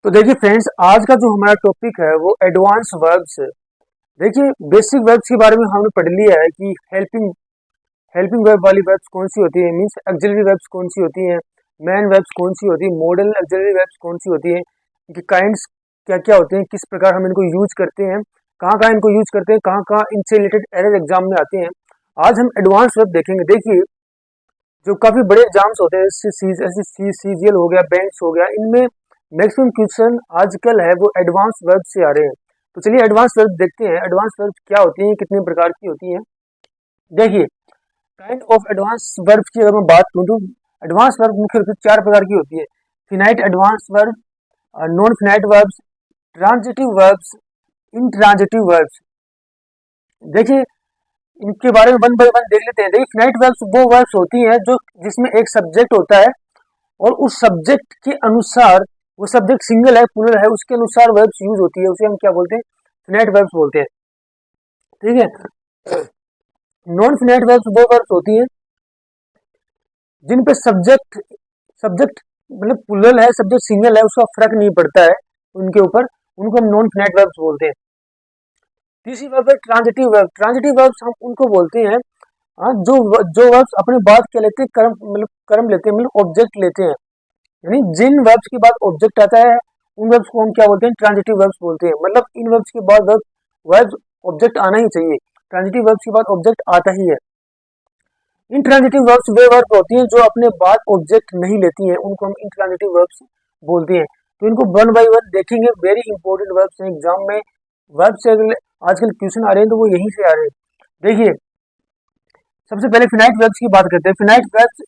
तो देखिए फ्रेंड्स, आज का जो हमारा टॉपिक है वो एडवांस वर्ब्स है। देखिए, बेसिक वर्ब्स के बारे में हमने पढ़ लिया है कि हेल्पिंग हेल्पिंग वर्ब वाली वर्ब्स कौन सी होती है, मींस ऑक्सिलरी वर्ब्स कौन सी होती हैं, मेन वर्ब्स कौन सी होती है, मॉडल ऑक्सिलरी वर्ब्स कौन सी होती है, इनके काइंड्स क्या क्या होते हैं, किस प्रकार हम इनको यूज करते हैं, कहाँ कहाँ इनको यूज करते हैं, कहाँ कहाँ इनसे रिलेटेड एरर एग्जाम में आते हैं। आज हम एडवांस वर्ब देखेंगे। देखिए, जो काफी बड़े एग्जाम्स होते हैं, सीजीएल हो गया, बैंक्स हो गया, इनमें मैक्सिमम क्वेश्चन आजकल है वो एडवांस वर्ब से आ रहे हैं। तो चलिए एडवांस वर्ब देखते हैं, एडवांस वर्ब क्या होती हैं, कितने प्रकार की होती हैं। देखिए, काइंड ऑफ एडवांस वर्ब की अगर मैं बात करूँ तो एडवांस वर्ब मुख्य रूप से चार प्रकार की होती है। Finite advance verb, non finite verbs, transitive verbs, intransitive verbs. देखिए, इनके बारे में वन बाय वन देख लेते हैं। देखिए, फिनाइट वर्ब्स वो वर्ब्स होती हैं जो जिसमें एक सब्जेक्ट होता है और उस सब्जेक्ट के अनुसार, वो सब्जेक्ट सिंगल है प्लूरल है, उसके अनुसार वर्ब्स यूज होती है, उसे हम क्या बोलते हैं, फिनाइट वर्ब्स बोलते हैं। ठीक है। नॉन फिनाइट वर्ब्स वो वर्ब्स होती हैं जिन पे सब्जेक्ट सब्जेक्ट मतलब प्लूरल है, सब्जेक्ट सिंगल है, उसका फर्क नहीं पड़ता है उनके ऊपर, उनको हम नॉन फिनाइट वर्ब्स बोलते हैं। तीसरी वर्ब है ट्रांजिटिव वर्ब। ट्रांजिटिव वर्ब्स हम उनको बोलते हैं जो वर्ब्स अपने बाद क्या लेते हैं, कर्म लेते हैं, मतलब ऑब्जेक्ट लेते हैं। यानी जिन वर्ब्स के बाद ऑब्जेक्ट आता है उन वर्ब्स को हम क्या बोलते हैं, ट्रांजिटिव वर्ब्स बोलते हैं। मतलब इन वर्ब्स के बाद वर्ब्स ऑब्जेक्ट आना ही चाहिए, ट्रांजिटिव वर्ब्स के बाद ऑब्जेक्ट आता ही है। इंट्रांजिटिव वर्ब्स वे वर्ब होती हैं जो अपने बाद ऑब्जेक्ट नहीं लेती हैं, उनको हम इंट्रांजिटिव वर्ब्स बोलते हैं। तो इनको वन बाय वन देखेंगे, वेरी इंपॉर्टेंट वर्ब्स हैं एग्जाम में। वर्ब से अगर आजकल क्वेश्चन आ रहे हैं तो वो यहीं से आ रहे हैं। देखिए, सबसे पहले फिनाइट वर्ब्स की बात करते हैं। फिनाइट वर्ब्स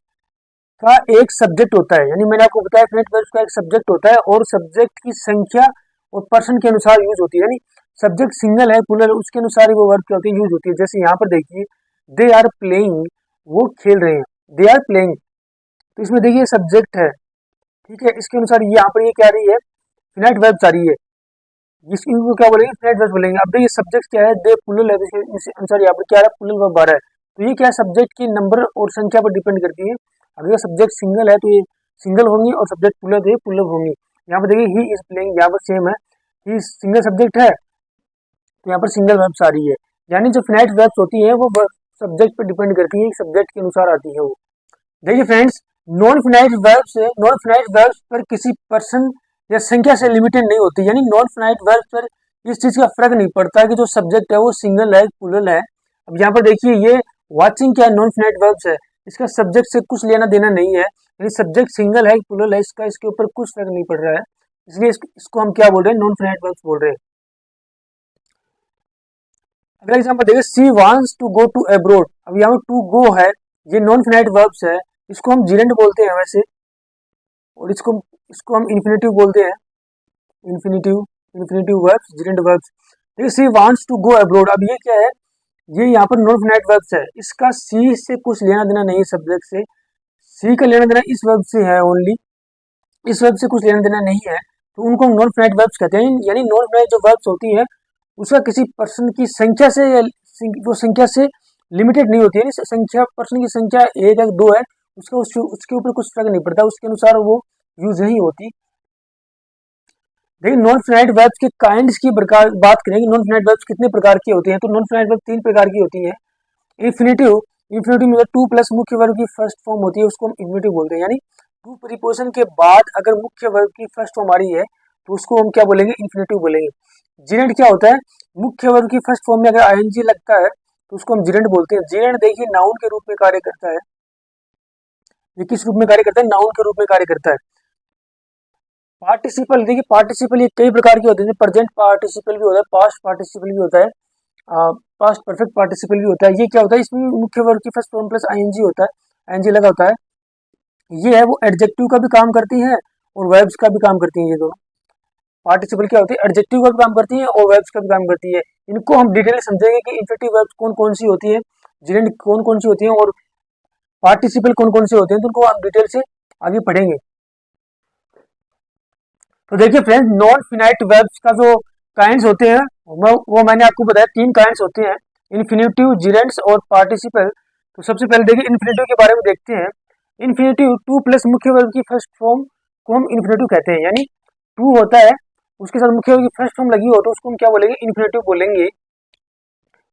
का एक सब्जेक्ट होता है, यानी मैंने आपको बताया फिनाइट वर्ब्स का एक सब्जेक्ट होता है और सब्जेक्ट की संख्या और पर्सन के अनुसार यूज होती है। यानी सब्जेक्ट सिंगल है प्लूरल, उसके अनुसार ही वो वर्ब क्या होती है, यूज होती है। जैसे यहाँ पर देखिए, दे आर प्लेइंग, वो खेल रहे हैं, दे आर प्लेइंग। तो इसमें देखिए सब्जेक्ट है, ठीक है, इसके अनुसार यहाँ पर ये क्या आ रही है, फिनाइट वर्ब्स आ रही है। इनको क्या बोलेंगे, फिनाइट वर्ब्स बोलेंगे। अब देखिए सब्जेक्ट क्या है, दे प्लूरल है, तो इसके अनुसार यहाँ पर क्या आ रहा है, प्लूरल वर्ब आ रहा है। तो ये क्या है, सब्जेक्ट के नंबर और संख्या पर डिपेंड करती है। अगर सब्जेक्ट सिंगल है तो ये सिंगल होंगी और सब्जेक्ट प्लूरल तो ये प्लूरल होंगी। यहाँ पर देखिए ही इज प्लेइंग, यहाँ पर सेम है, ही सिंगल सब्जेक्ट है तो यहाँ पर सिंगल वर्ब्स आ रही है। यानी जो फिनाइट वर्ब्स होती है वो सब्जेक्ट पर डिपेंड करती है, सब्जेक्ट के अनुसार आती है वो। देखिए फ्रेंड्स, नॉन फिनाइट वर्ब्स पर किसी पर्सन या संख्या से लिमिटेड नहीं होती। यानी नॉन फिनाइट वर्ब्स पर इस चीज का फर्क नहीं पड़ता कि जो सब्जेक्ट है वो सिंगल है प्लूरल है। अब यहाँ पर देखिए, ये वाचिंग क्या नॉन फिनाइट वर्ब्स है, इसका सब्जेक्ट से कुछ लेना देना नहीं है। यानी सब्जेक्ट सिंगल है प्लूरल है, इसका इसके ऊपर कुछ फर्क नहीं पड़ रहा है, इसलिए इसको हम क्या बोल रहे हैं, नॉन फिनाइट वर्ब्स बोल रहे हैं। अगला एग्जांपल देखिए, she wants to go to abroad. अब यहाँ पर टू गो है, ये नॉन फिनाइट वर्ब्स है, इसको हम जिरेंट बोलते हैं वैसे, और इसको इसको हम इन्फिनेटिव बोलते हैं, infinitive infinitive verbs, gerund verbs. देखिए, she wants to go abroad, अब ये क्या है, ये यहाँ पर नॉन फिनाइट वर्ब्स है, इसका सी से कुछ लेना देना नहीं है, सब्जेक्ट से। सी का लेना देना इस वर्ब से है ओनली, इस वर्ब से कुछ लेना देना नहीं है, तो उनको हम नॉन फिनाइट वर्ब्स कहते हैं। यानी नॉन फिनाइट जो वर्ब्स होती है उसका किसी पर्सन की संख्या से या वो संख्या से लिमिटेड नहीं होती है। संख्या, पर्सन की संख्या एक है दो है, उसका उसके ऊपर कुछ फर्क नहीं पड़ता, उसके अनुसार वो यूज नहीं होती। देखिए, नॉन फिनाइट वर्ब्स के काइंड्स की बात करेंगे, नॉन फिनाइट वर्ब्स कितने प्रकार की होती हैं, तो नॉन फिनाइट वर्ब तीन प्रकार की होती है। इन्फिनेटिव, इन्फिनेटिव में टू प्लस मुख्य वर्ब की फर्स्ट फॉर्म होती है, उसको हम इन्फिनेटिव बोलते हैं। यानी टू प्रीपोजिशन के बाद अगर मुख्य वर्ब की फर्स्ट फॉर्म आ रही है तो उसको हम क्या बोलेंगे, इन्फिनेटिव बोलेंगे। जिरेंट क्या होता है, मुख्य वर्ब की फर्स्ट फॉर्म में अगर आईएनजी लगता है तो उसको हम जिरेंट बोलते हैं। जिरेंट देखिए नाउन के रूप में कार्य करता है, ये किस रूप में कार्य करता है, नाउन के रूप में कार्य करता है। पार्टिसिपल, देखिए पार्टिसिपल ये कई प्रकार के होते हैं, प्रेजेंट पार्टिसिपल भी होता है, पास्ट पार्टिसिपल भी होता है, पास्ट परफेक्ट पार्टिसिपल भी होता है। ये क्या होता है, इसमें मुख्य वर्ब की फर्स्ट फॉर्म प्लस आईएनजी होता है, आईएनजी लगा होता है। ये है वो एडजेक्टिव का भी काम करती है और वर्ब्स का भी काम करती है। ये दोनों पार्टिसिपल क्या होती है, एडजेक्टिव का भी काम करती है और वर्ब्स का भी काम करती है। इनको हम डिटेल समझेंगे कि इंफिनेटिव वर्ब्स कौन कौन सी होती है, जिरेंट कौन कौन सी होती है और पार्टिसिपल कौन कौन से होते हैं, तो उनको हम डिटेल से आगे पढ़ेंगे। तो देखिए फ्रेंड्स, नॉन फिनाइट वर्ब्स का जो काइंड्स होते हैं वो मैंने आपको बताया, तीन काइंड्स होते हैं, इन्फिनेटिव, जिरेंट्स और पार्टिसिपल। तो सबसे पहले देखिए इन्फिनेटिव के बारे में देखते हैं। इन्फिनेटिव टू प्लस मुख्य वर्ब की फर्स्ट फॉर्म को हम इन्फिनेटिव कहते हैं। यानी टू होता है उसके साथ मुख्य वर्ब की फर्स्ट फॉर्म लगी हो तो उसको हम क्या बोलेंगे, इन्फिनेटिव बोलेंगे।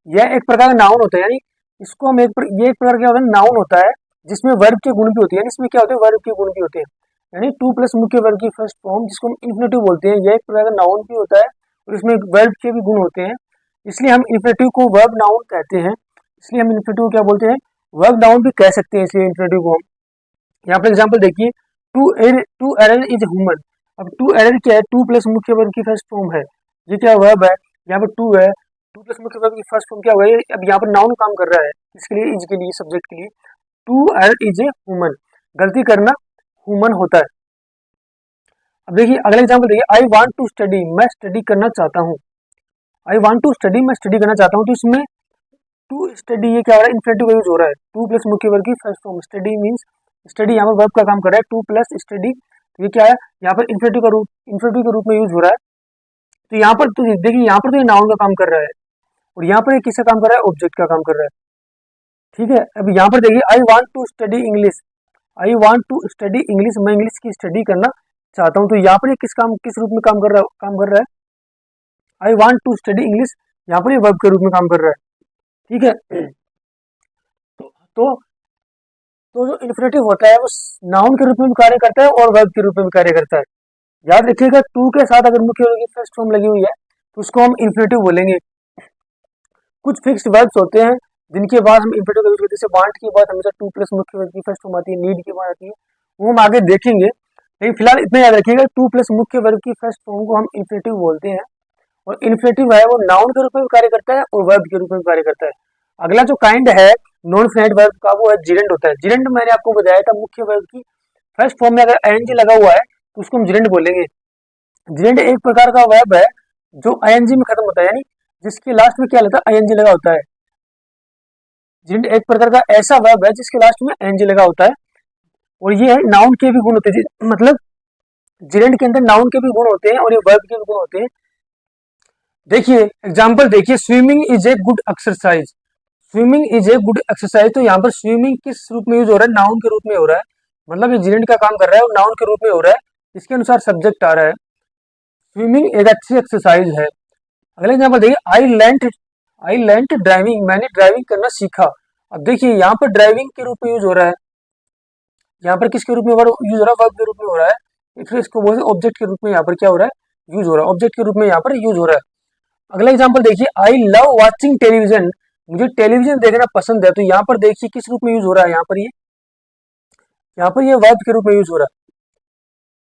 यह एक प्रकार का नाउन होता है, यानी इसको हम ये एक प्रकार क्या होता है, नाउन होता है जिसमें वर्ब के गुण भी होते हैं, यानी इसमें क्या होते हैं, वर्ब के गुण भी होते हैं, यानी टू प्लस मुख्य वर्ब की फर्स्ट फॉर्म जिसको हम इन्फिनेटिव बोलते हैं, यह एक प्रकार का नाउन भी होता है और इसमें वर्ब के भी गुण होते हैं, इसलिए हम इन्फिनेटिव को वर्ब नाउन कहते हैं। इसलिए हम इन्फिनेटिव को क्या बोलते हैं, वर्ब नाउन भी कह सकते हैं। इसलिए इन्फिनेटिव को हम यहाँ पर एग्जाम्पल देखिए, टू एरर इज ह्यूमन। अब टू एरर क्या है, टू प्लस मुख्य वर्ब की फर्स्ट फॉर्म है, ये क्या वर्ब है, यहाँ पर टू है, टू प्लस मुख्य वर्ब की फर्स्ट फॉर्म क्या हुआ है, अब यहाँ पर नाउन काम कर रहा है, इसके लिए, इज के लिए, सब्जेक्ट के लिए, to err is a human, गलती करना ह्यूमन होता है। अब देखिए अगला एग्जाम्पल देखिए, आई वांट टू स्टडी, मैं स्टडी करना चाहता हूँ, आई वांट टू स्टडी, मैं स्टडी करना चाहता हूँ, तो इसमें टू स्टडी ये क्या हो रहा है, इन्फिनेटिव का यूज हो रहा है, टू प्लस मुख्य वर्ब की first form, study means, study यहाँ पर वर्ब का काम कर रहा है, टू प्लस स्टडी, तो ये क्या है, यहाँ पर इन्फिनेटिव के रूप में यूज हो रहा है। तो यहाँ पर तो देखिए, यहाँ पर तो ये नाउन का काम कर रहा है और यहाँ पर ये किसका काम कर रहा है, ऑब्जेक्ट का काम कर रहा है, ठीक है। अब यहाँ पर देखिए, I want to study English, I want to study English, मैं इंग्लिश की स्टडी करना चाहता हूँ, तो यहाँ पर ये किस रूप में काम कर रहा है, I want to study English, यहाँ पर ये वर्ब के रूप में काम कर रहा है, ठीक है। तो तो जो इन्फिनेटिव होता है वो नाउन के रूप में भी कार्य करता है और वर्ब के रूप में भी कार्य करता है। याद रखिएगा, टू के साथ अगर मुख्य वर्ब की फर्स्ट फॉर्म लगी हुई है तो उसको हम इन्फिनेटिव बोलेंगे। कुछ फिक्स्ड वर्ब्स होते हैं जिनके बाद हम इन्फिनेटिव का यूज करते हैं, जैसे वांट के बाद हमेशा टू प्लस मुख्य वर्ब की फर्स्ट फॉर्म आती है, नीड के बाद आती है, वो हम आगे देखेंगे, लेकिन फिलहाल इतना याद रखिएगा, टू प्लस मुख्य वर्ब की फर्स्ट फॉर्म को हम इन्फिनेटिव बोलते हैं और इन्फिनेटिव है वो नाउन के रूप में भी कार्य करता है और वर्ब के रूप में भी कार्य करता है। अगला जो काइंड है नॉन फिनाइट वर्ब का वो है जिरेंड होता है। जिरेंड मैंने आपको बताया था, मुख्य वर्ब की फर्स्ट फॉर्म में अगर आईएनजी लगा हुआ है तो उसको हम जिरेंड बोलेंगे। जिरेंड एक प्रकार का वर्ब है जो आईएनजी में खत्म होता है, यानी जिसके लास्ट में क्या लगता है, आईएनजी लगा होता है। जिरेंड एक प्रकार का ऐसा वर्ब है जिसके लास्ट में आईएनजी लगा होता है और ये नाउन के भी गुण होते हैं, मतलब जिरेंड के अंदर नाउन के भी गुण होते हैं और ये वर्ब के भी गुण होते हैं। देखिए एग्जाम्पल देखिए, swimming is a good exercise, swimming is a good exercise, तो यहाँ पर स्विमिंग किस रूप में यूज हो रहा है, नाउन के रूप में हो रहा है, मतलब ये जिरेंड का काम कर रहा है और नाउन के रूप में हो रहा है, इसके अनुसार सब्जेक्ट आ रहा है। स्विमिंग एक अच्छी एक्सरसाइज है। अगला एग्जाम्पल देखिए, आई लर्नड ड्राइविंग, मैंने ड्राइविंग करना सीखा। अब देखिए यहाँ पर ड्राइविंग के रूप में यूज हो रहा है, यहाँ पर किसके रूप में यूज हो रहा है, वर्ब के रूप में हो रहा है, फिर इसको बोलते हैं ऑब्जेक्ट के रूप में यहाँ पर क्या हो रहा है, यूज हो रहा है, ऑब्जेक्ट के रूप में यहाँ पर यूज हो रहा है। अगला एग्जाम्पल देखिए, आई लव वॉचिंग टेलीविजन, मुझे टेलीविजन देखना पसंद है, तो यहाँ पर देखिए किस रूप में यूज हो रहा है, यहाँ पर ये वर्ब के रूप में यूज हो रहा है।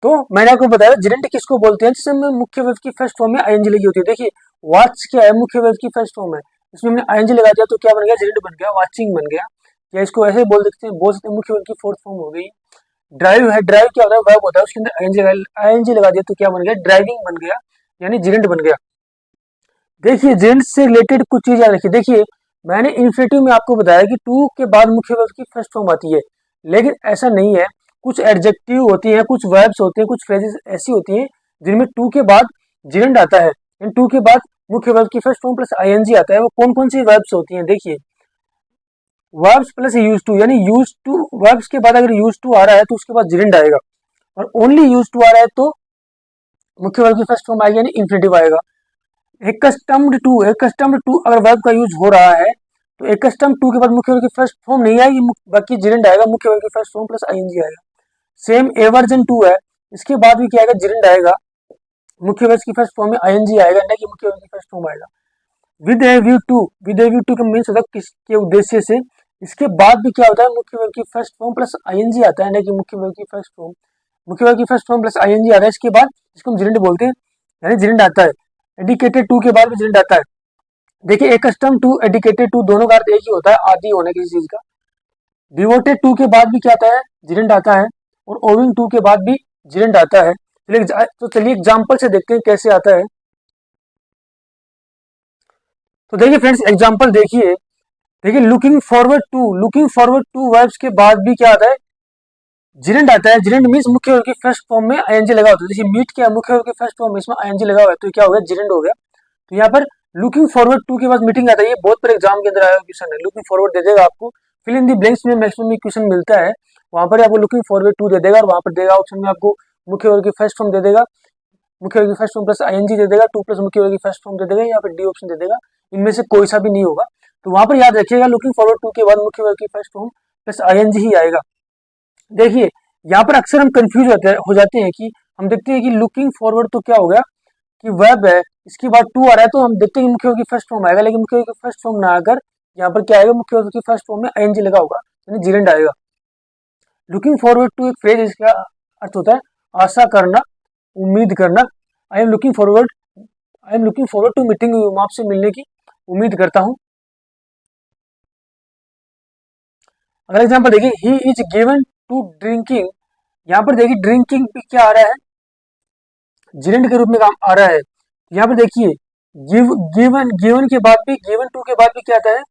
तो मैंने आपको बताया जिरेंट किसको बोलते हैं, जिसमें मुख्य वर्ब की फर्स्ट फॉर्म में आईएनजी लगी होती है। देखिए वॉच क्या है, मुख्य वर्ब की फर्स्ट फॉर्म है, इसमें हमने आईएनजी लगा दिया तो क्या बन गया, जिरेंट बन गया, वॉचिंग बन गया, या इसको ऐसे बोल सकते हैं मुख्य वर्ब की फोर्थ फॉर्म हो गई। ड्राइव है, ड्राइव क्या होता है, वर्ब होता है, उसके अंदर आईएनजी लगा दिया तो क्या बन गया, ड्राइविंग बन गया, यानी जिरेंट बन गया। देखिए जिरेंट से रिलेटेड कुछ चीज याद रखिए। देखिए मैंने इन्फिनेटिव में आपको बताया कि टू के बाद मुख्य वर्ब की फर्स्ट फॉर्म आती है, लेकिन ऐसा नहीं है, कुछ एडजेक्टिव होती हैं, कुछ वर्ब्स होते हैं, कुछ फ्रेजेस ऐसी होती हैं जिनमें टू के बाद जिरेंट आता है, इन टू के बाद मुख्य वर्ब की फर्स्ट फॉर्म प्लस आईएनजी आता है। वो कौन कौन सी वर्ब्स होती हैं, देखिए वर्ब्स प्लस यूज टू, यानी यूज टू वर्ब्स के बाद अगर यूज टू आ रहा है तो उसके बाद जिरेंट आएगा, और ओनली यूज टू आ रहा है तो मुख्य वर्ब की फर्स्ट फॉर्म आएगी, यानी इन्फिनेटिव आएगा। एकस्टम्ड टू अगर वर्ब का यूज हो रहा है तो एकस्टम्ड टू के बाद मुख्य वर्ब की फर्स्ट फॉर्म नहीं आएगी, बाकी जिरेंट आएगा, मुख्य वर्ब की फर्स्ट फॉर्म प्लस आईएनजी आएगा। सेम एवर्जन टू है, इसके बाद भी क्या आएगा, जिरेंट आएगा, मुख्य वर्ब की फर्स्ट फॉर्म में आईएनजी आएगा, नहीं कि मुख्य वर्ब की फर्स्ट फॉर्म आएगा। विद ए व्यू टू का मीन्स होता है किसके उद्देश्य से, इसके बाद भी क्या होता है, मुख्य वर्ब की फर्स्ट फॉर्म प्लस आईएनजी आता है, नहीं कि मुख्य वर्ब की फर्स्ट फॉर्म, मुख्य वर्ब की फर्स्ट फॉर्म प्लस आईएनजी आता है, इसके बाद इसको हम जिरेंट बोलते हैं, यानी जिरेंट आता है। एडिकेटेड टू के बाद भी जिरेंट आता है। देखिए एकस्टम टू एडिकेटेड टू दोनों का अर्थ एक ही होता है, आदि होने किसी चीज का। डिवोटेड टू के बाद भी क्या आता है, जिरेंट आता है, और ओविंग टू के बाद भी जिरेंट आता है। तो चलिए एग्जाम्पल से देखते हैं कैसे आता है। तो देखिए फ्रेंड्स एग्जाम्पल देखिए लुकिंग फॉरवर्ड टू वर्ब्स के बाद भी क्या आता है, जिरेंट आता है। जिरेंट मींस मुख्य वर्ब की फर्स्ट फॉर्म में आईएनजी लगा होता है, जैसे मीट क्या मुख्य वर्ब की फर्स्ट फॉर्म में इसमें आईएनजी लगा हुआ है तो क्या हो गया, जिरेंट हो गया। तो यहाँ पर लुकिंग फॉरवर्ड टू के बाद मीटिंग आता है, ये बहुत पर एग्जाम के अंदर आया क्वेश्चन है, लुकिंग फॉरवर्ड दे देगा आपको, फिल इन दी ब्लैंक्स में मैक्सिमम क्वेश्चन मिलता है, वहां पर आपको लुकिंग फॉरवर्ड टू दे देगा और वहां पर देगा ऑप्शन में आपको मुख्य वर्ब की फर्स्ट फॉर्म दे देगा, मुख्य वर्ग की फर्स्ट फॉर्म प्लस आईएनजी दे देगा, टू प्लस मुख्य वर्ग की फर्स्ट फॉर्म दे देगा, या फिर डी ऑप्शन दे देगा। इनमें से कोई सा भी नहीं होगा। तो वहां पर याद रखिएगा लुकिंग फॉरवर्ड टू के बाद मुख्य वर्ग की फर्स्ट फॉर्म प्लस आईएनजी ही आएगा। देखिए यहाँ पर अक्सर हम कंफ्यूज हो जाते हैं कि हम देखते हैं कि लुकिंग फॉरवर्ड तो क्या हो गया कि वर्ब है, इसके बाद टू आ रहा है, तो हम देखते हैं कि मुख्य वर्ग की फर्स्ट फॉर्म आएगा, लेकिन मुख्य वर्ग की फर्स्ट फॉर्म ना आकर यहाँ पर क्या आएगा, मुख्य वर्ग की फर्स्ट फॉर्म में आईएनजी लगा होगा, यानी जिरेंड आएगा। लुकिंग फॉरवर्ड टू एक फ्रेज, इसका अर्थ होता है आशा करना, उम्मीद करना। I am looking forward to meeting you, आपसे मिलने की उम्मीद करता हूँ। अगला एग्जाम्पल देखिए, he is given to drinking. यहाँ पर देखिए ड्रिंकिंग पे क्या आ रहा है, जिरेंड के रूप में काम आ रहा है। यहाँ पर देखिए गिवन के बाद भी, गिवन टू के बाद भी क्या आता है,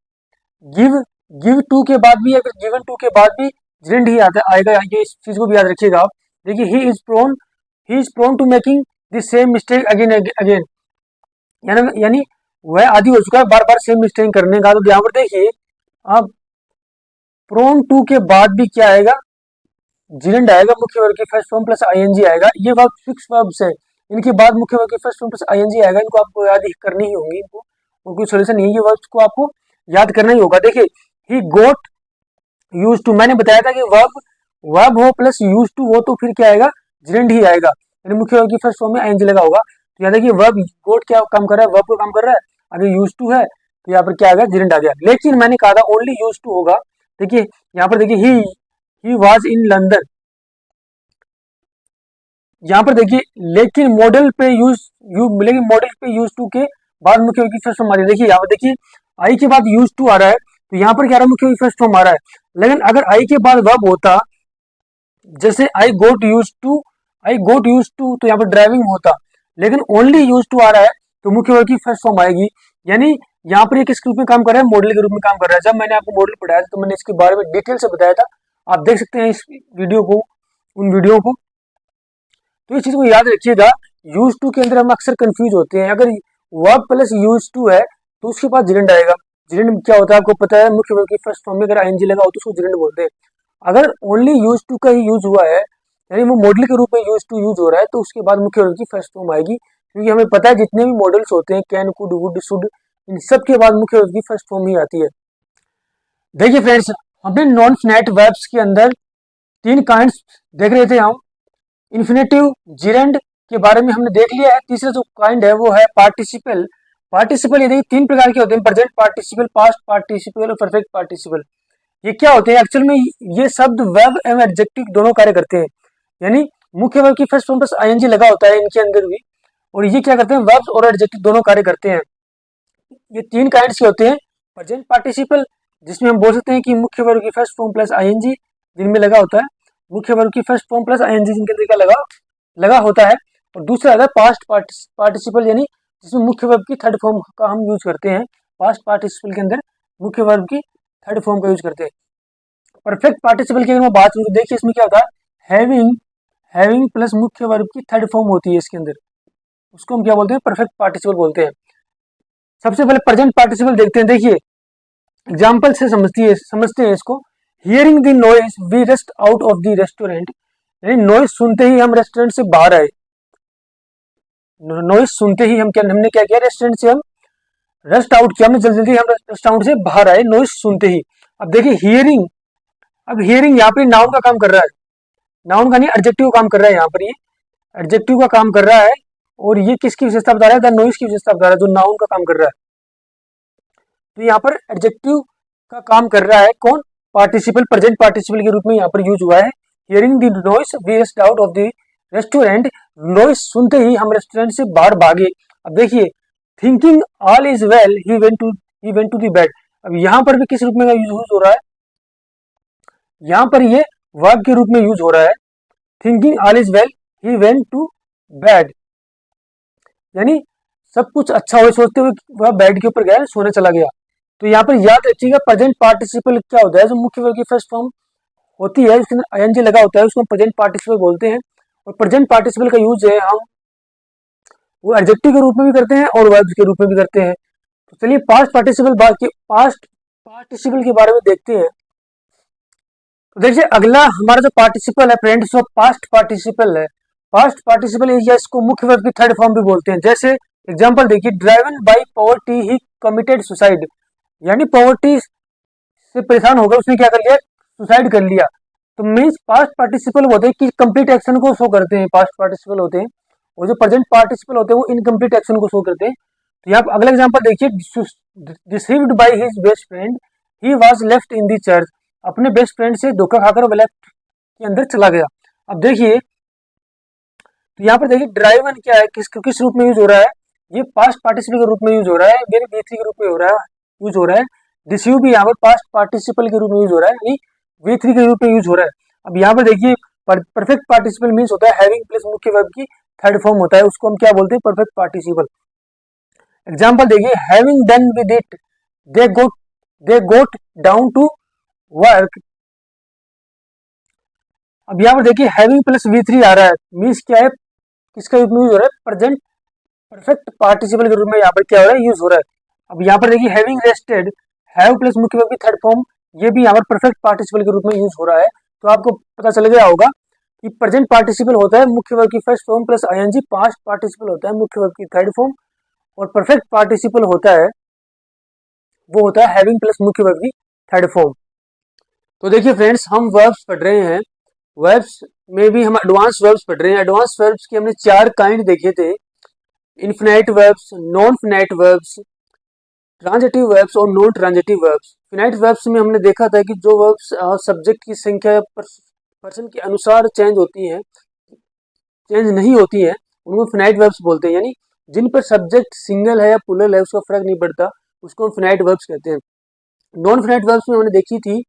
गिव टू के बाद भी या फिर गिवन टू के बाद भी जिरेंड ही आता आएगा। ये इस चीज को भी याद रखिएगा आप। देखिए he is prone to making the same mistake again again, यानी वह आदी हो चुका है बार बार सेम मिस्टेक करने का। तो यहाँ पर देखिए अब प्रोन टू के बाद भी क्या आएगा, जिरेंड आएगा, मुख्य वर्ग की फर्स्ट फॉर्म प्लस आईएनजी आएगा। ये वर्ब फिक्स वर्ब्स है, इनके बाद मुख्य वर्ग की फर्स्ट फॉर्म प्लस आईएनजी आएगा। इनको आपको याद ही करनी ही होंगी, इनको और कोई सोल्यूशन नहीं है, ये वर्ब्स को आपको याद करना ही होगा। देखिए ही गोट यूज टू, मैंने बताया था कि वर्ब हो प्लस यूज टू हो तो फिर क्या आएगा, जिरेंड ही आएगा, यानी मुख्य वर्ग की फर्स्ट फॉर्म में आईएनजी लगा होगा। तो यहाँ देखिए वर्ब गोट क्या काम कर रहा है, वर्ब को काम कर रहा है, अगर यूज टू है तो यहाँ पर क्या आ गया, जिरेंड आ गया। लेकिन मैंने कहा था ओनली यूज टू होगा। देखिए यहाँ पर देखिए ही वाज इन लंदन, यहाँ पर देखिए लेकिन मॉडल पे लेकिन मॉडल पे यूज टू के बाद मुख्य वर्ग की फर्स्ट फॉर्म आ रही है। देखिए यहाँ पर देखिए आई के बाद यूज टू आ रहा है, तो यहाँ पर क्या आ रहा है, मुख्य वर्ग की फर्स्ट फॉर्म आ रहा है। लेकिन अगर आई के बाद वर्ब होता, जैसे आई गोट यूज टू तो यहाँ पर ड्राइविंग होता, लेकिन ओनली यूज टू आ रहा है तो मुख्य वर्ग की फर्स्ट फॉर्म आएगी। यानी यहाँ पर ये किस रूप में काम कर रहा है, मॉडल के रूप में काम कर रहा है। जब मैंने आपको मॉडल पढ़ाया था तो मैंने इसके बारे में डिटेल से बताया था, आप देख सकते हैं इस वीडियो को, उन वीडियो को। तो इस चीज को याद रखिएगा, यूज टू के अंदर हम अक्सर कंफ्यूज होते हैं। अगर वर्ब प्लस यूज टू है तो उसके बाद जिरेंड आएगा। जिरेंड क्या होता है आपको पता है, मुख्य वर्ग की फर्स्ट फॉर्म में अगर आईएनजी लगा हो तो उसको जिरेंड बोलते हैं। अगर ओनली यूज टू का ही यूज हुआ है, यानी वो मॉडल के रूप में यूज टू यूज हो रहा है, तो उसके बाद मुख्य वर्ग की फर्स्ट फॉर्म आएगी। क्योंकि हमें पता है जितने भी मॉडल्स होते हैं, कैन, कुड, वुड, शुड, इन सब के बाद मुख्य वर्ग की फर्स्ट फॉर्म ही आती है। देखिए फ्रेंड्स, हमने नॉन फिनाइट वर्ब्स के अंदर 3 काइंड्स देख रहे थे हम। इन्फिनेटिव, जिरेंड के बारे में हमने देख लिया है। तीसरा जो काइंड है वो है पार्टिसिपल। पार्टिसिपल ये देखिए 3 प्रकार के होते हैं, प्रेजेंट पार्टिसिपल, पास्ट पार्टिसिपल और परफेक्ट पार्टिसिपल। ये क्या होते हैं एक्चुअल में, ये शब्द वर्ब एवं एडजेक्टिव दोनों कार्य करते हैं, यानी मुख्य वर्ग की फर्स्ट फॉर्म प्लस आईएनजी लगा होता है इनके अंदर भी, और ये क्या करते हैं, वर्ब्स और एडजेक्टिव दोनों कार्य करते हैं। ये 3 काइंड्स के होते हैं। प्रेजेंट पार्टिसिपल, जिसमें हम बोल सकते हैं कि मुख्य वर्ग की फर्स्ट फॉर्म प्लस आईएनजी जिनमें लगा होता है, मुख्य वर्ग की फर्स्ट फॉर्म प्लस आईएनजी जिनके अंदर क्या लगा होता है। और दूसरा आता है पास्ट पार्टिसिपल, यानी जिसमें मुख्य वर्ग की थर्ड फॉर्म का हम यूज करते हैं। पास्ट पार्टिसिपल के अंदर मुख्य वर्ग की थर्ड फॉर्म का यूज करते हैं। परफेक्ट पार्टिसिपल की अगर मैं बात करूँ तो देखिए इसमें क्या होता है, हैविंग प्लस मुख्य वर्ग की थर्ड फॉर्म होती है इसके अंदर, उसको हम क्या बोलते हैं, परफेक्ट पार्टिसिपल बोलते हैं। सबसे पहले प्रेजेंट पार्टिसिपल देखते हैं। देखिए एग्जाम्पल से समझते हैं इसको। Hearing the noise we rushed out of the restaurant, यानी नॉइज सुनते ही हम रेस्टोरेंट से बाहर आए। नॉइज सुनते ही हमने क्या किया, रेस्टोरेंट से हम रस्ट आउट किया, हमने जल्दी जल्दी हम रेस्टोरेंट से बाहर आए नॉइज सुनते ही। अब देखिए हियरिंग, अब हियरिंग यहाँ पे नाउन का काम कर रहा है, नाउन का नहीं एडजेक्टिव काम कर रहा है। यहाँ पर ये एडजेक्टिव का काम कर रहा है, और ये किसकी विशेषता बता रहा है, द नॉइज की विशेषता बता रहा है, जो नाउन का काम कर रहा है। तो यहाँ पर एडजेक्टिव का काम कर रहा है कौन, पार्टिसिपल, प्रेजेंट पार्टिसिपल के रूप में यहाँ पर यूज हुआ है। Hearing the noise we rushed out of the restaurant, noise सुनते ही हम रेस्टोरेंट से बाहर भागे। अब देखिए thinking all is well he went to the bed. अब यहाँ पर भी किस रूप में यूज हो रहा है, यहाँ पर ये वर्ब के रूप में यूज हो रहा है। Thinking all is well he went to bed, यानी सब कुछ अच्छा हो सोचते हुए वह बेड के ऊपर गया, सोने चला गया। तो यहाँ पर याद रखिएगा प्रेजेंट पार्टिसिपल क्या होता है, जो मुख्य वर्ग की फर्स्ट फॉर्म होती है उसके अंदर आईएनजी लगा होता है, उसको हम प्रेजेंट पार्टिसिपल बोलते हैं। और प्रेजेंट पार्टिसिपल का यूज है हम वो एडजेक्टिव के रूप में भी करते हैं और वर्ब के रूप में भी करते हैं। तो चलिए पास्ट पार्टिसिपल के बारे में देखते हैं। तो देखिए अगला हमारा जो पार्टिसिपल है फ्रेंड्स, वो पास्ट पार्टिसिपल है। पास्ट पार्टिसिपल या इसको मुख्य वर्ब की थर्ड फॉर्म भी बोलते हैं। जैसे एग्जांपल देखिए, driven by poverty he committed suicide, यानी पॉवर्टी से परेशान होकर उसने क्या कर लिया, सुसाइड कर लिया। तो मीन्स पास्ट पार्टिसिपल होते हैं कि कंप्लीट एक्शन को शो करते हैं, पास्ट पार्टिसिपल होते हैं, और जो प्रेजेंट पार्टिसिपल होते हैं वो इनकम्प्लीट एक्शन को शो करते हैं। तो यहाँ अगला एग्जांपल देखिए, deceived by his best friend he was left in the church, अपने बेस्ट फ्रेंड से धोखा खाकर वो लेफ्ट के अंदर चला गया। अब देखिए, तो यहाँ पर देखिए ड्राइवन क्या है, किस रूप में यूज हो रहा है, ये पास्ट पार्टिसिपल के रूप में यूज हो रहा है, यानी V3 के रूप में यूज हो रहा है। डिसीव भी यहाँ पर पास्ट पार्टिसिपल के रूप में यूज हो रहा है, यानी V3 के रूप में यूज हो रहा है। अब यहाँ पर देखिए परफेक्ट पार्टिसिपल मीन्स होता है हैविंग प्लस मुख्य वर्ब की थर्ड फॉर्म होता है, उसको हम क्या बोलते हैं, परफेक्ट पार्टिसिपल। एग्जाम्पल देखिए, having done with it they got down to work. अब यहाँ पर देखिए हैविंग प्लस V3 आ रहा है, मीन्स क्या है, किसका रूप में यूज हो रहा है, प्रेजेंट परफेक्ट पार्टिसिपल के रूप में यहाँ पर क्या हो रहा है, यूज हो रहा है। अब यहाँ पर देखिए हैविंग रेस्टेड, हैव प्लस मुख्य वर्ब की थर्ड फॉर्म, ये भी यहाँ पर परफेक्ट पार्टिसिपल के रूप में यूज हो रहा है। तो आपको पता चल गया होगा कि प्रेजेंट पार्टिसिपल होता है मुख्य वर्ब की first form plus ING, past participle होता है मुख्य वर्ब की थर्ड फॉर्म, और परफेक्ट पार्टिसिपल होता है वो होता है हैविंग प्लस मुख्य वर्ब की थर्ड फॉर्म। तो देखिए फ्रेंड्स, हम वर्ब्स पढ़ रहे हैं, वर्ब्स में भी हम एडवांस वर्ब्स पढ़ रहे हैं। एडवांस वर्ब्स के हमने 4 काइंड देखे थे, infinite verbs, non finite verbs, transitive verbs और non transitive verbs. Finite verbs में हमने देखा था कि जो वर्ब्स सब्जेक्ट की संख्या पर्सन के अनुसार चेंज नहीं होती है, उनको फिनाइट वर्ब्स बोलते हैं, यानी जिन पर सब्जेक्ट सिंगल है या प्लूरल है उसका फर्क नहीं पड़ता, उसको हम फिनाइट वर्ब्स कहते हैं। नॉन फिनाइट वर्ब्स में हमने देखी थी,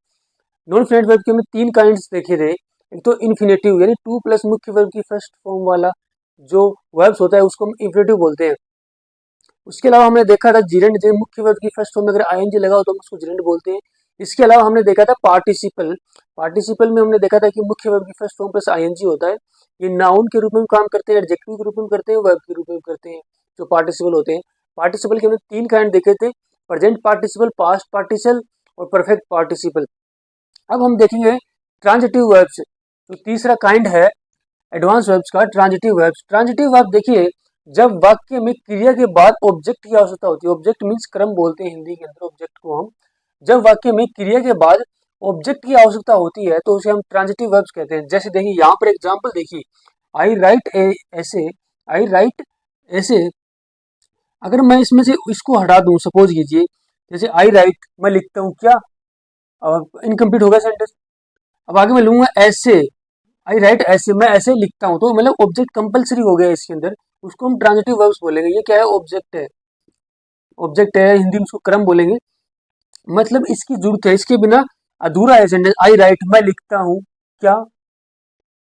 नॉन फिनाइट वर्ब के हमने 3 काइंड्स देखे थे। एक तो इन्फिनेटिव, यानी 2 प्लस मुख्य वर्ब की फर्स्ट फॉर्म वाला जो वर्ब्स होता है उसको हम इन्फिनेटिव बोलते हैं। उसके अलावा हमने देखा था जिरेंड, जो मुख्य वर्ब की फर्स्ट फॉर्म में अगर ING लगा हो तो हम उसको जिरेंड बोलते हैं। इसके अलावा हमने देखा था पार्टिसिपल, पार्टिसिपल में हमने देखा था कि मुख्य वर्ब की फर्स्ट फॉर्म प्लस ING होता है, ये नाउन के रूप में काम करते हैं, एडजेक्टिव के रूप में करते हैं, वर्ब के रूप में करते हैं, जो पार्टिसिपल होते हैं। पार्टिसिपल के हमने 3 काइंड देखे थे, प्रेजेंट पार्टिसिपल, पास्ट पार्टिसिपल और परफेक्ट पार्टिसिपल। अब हम देखेंगे ट्रांजिटिव वर्ब्स, तो तीसरा काइंड है एडवांस वर्ब्स का, ट्रांजिटिव वर्ब्स। ट्रांजिटिव वर्ब देखिए, जब वाक्य में क्रिया के बाद ऑब्जेक्ट की आवश्यकता होती है, ऑब्जेक्ट मीन्स क्रम बोलते हैं हिंदी के अंदर ऑब्जेक्ट को हम, जब वाक्य में क्रिया के बाद ऑब्जेक्ट की आवश्यकता होती है तो उसे हम ट्रांजिटिव वर्ब्स कहते हैं। जैसे देखिए यहाँ पर एग्जांपल देखिए, आई राइट ऐसे, आई राइट ऐसे, अगर मैं इसमें से इसको हटा दूं, सपोज कीजिए जैसे आई राइट, मैं लिखता हूँ क्या, इनकम्प्लीट हो गया सेंटेंस। अब आगे मैं लूंगा ऐसे, आई राइट ऐसे, मैं ऐसे लिखता हूँ, तो मतलब ऑब्जेक्ट कंपलसरी हो गया इसके अंदर, उसको हम ट्रांजिटिव वर्ब्स बोलेंगे। ये क्या है, ऑब्जेक्ट है, ऑब्जेक्ट है, हिंदी में उसको क्रम बोलेंगे, मतलब इसकी जरूरत है, इसके बिना अधूरा है सेंटेंस। आई राइट, मैं लिखता हूँ क्या,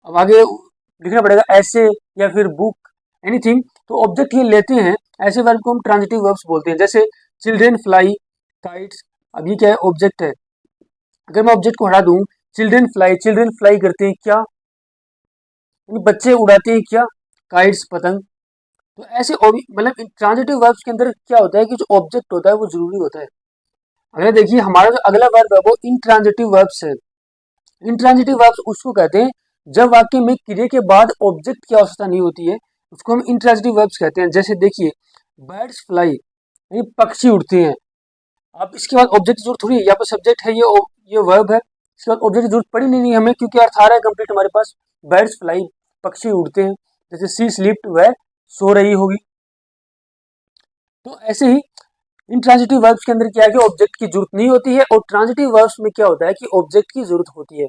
अब आगे लिखना पड़ेगा ऐसे या फिर बुक, एनीथिंग, तो ऑब्जेक्ट ये लेते हैं, ऐसे वर्ब को हम ट्रांजिटिव वर्ब्स बोलते हैं। जैसे चिल्ड्रेन फ्लाई काइट्स, अब ये क्या है, ऑब्जेक्ट है, अगर मैं ऑब्जेक्ट को हटा दूं, चिल्ड्रेन फ्लाई करते हैं क्या, बच्चे उड़ाते हैं क्या, काइट्स पतंग। तो ऐसे मतलब ट्रांजिटिव वर्ब्स के अंदर क्या होता है कि जो ऑब्जेक्ट होता है वो जरूरी होता है। अगर देखिए हमारा जो अगला वर्ब है वो इंट्रांजिटिव वर्ब्स है। इंट्रांजिटिव वर्ब्स उसको कहते हैं जब वाक्य में क्रिया के बाद ऑब्जेक्ट की आवश्यकता नहीं होती है, उसको हम इंट्रांजिटिव वर्ब्स कहते हैं। जैसे देखिए बर्ड्स फ्लाई, यानी पक्षी उड़ते हैं, अब इसके बाद ऑब्जेक्ट की जरूरत थोड़ी है, यहाँ पर सब्जेक्ट है, ये वर्ब है, इसके बाद ऑब्जेक्ट की जरूरत पड़ी नहीं हमें, क्योंकि अर्थ आ रहा है कंप्लीट हमारे पास, बर्ड्स फ्लाई, पक्षी उड़ते हैं। जैसे सी स्लीप्ड, वह सो रही होगी। तो ऐसे ही इंट्रांजिटिव वर्ब्स के अंदर क्या है कि ऑब्जेक्ट की जरूरत नहीं होती है, और ट्रांजिटिव वर्ब्स में क्या होता है कि ऑब्जेक्ट की जरूरत होती है।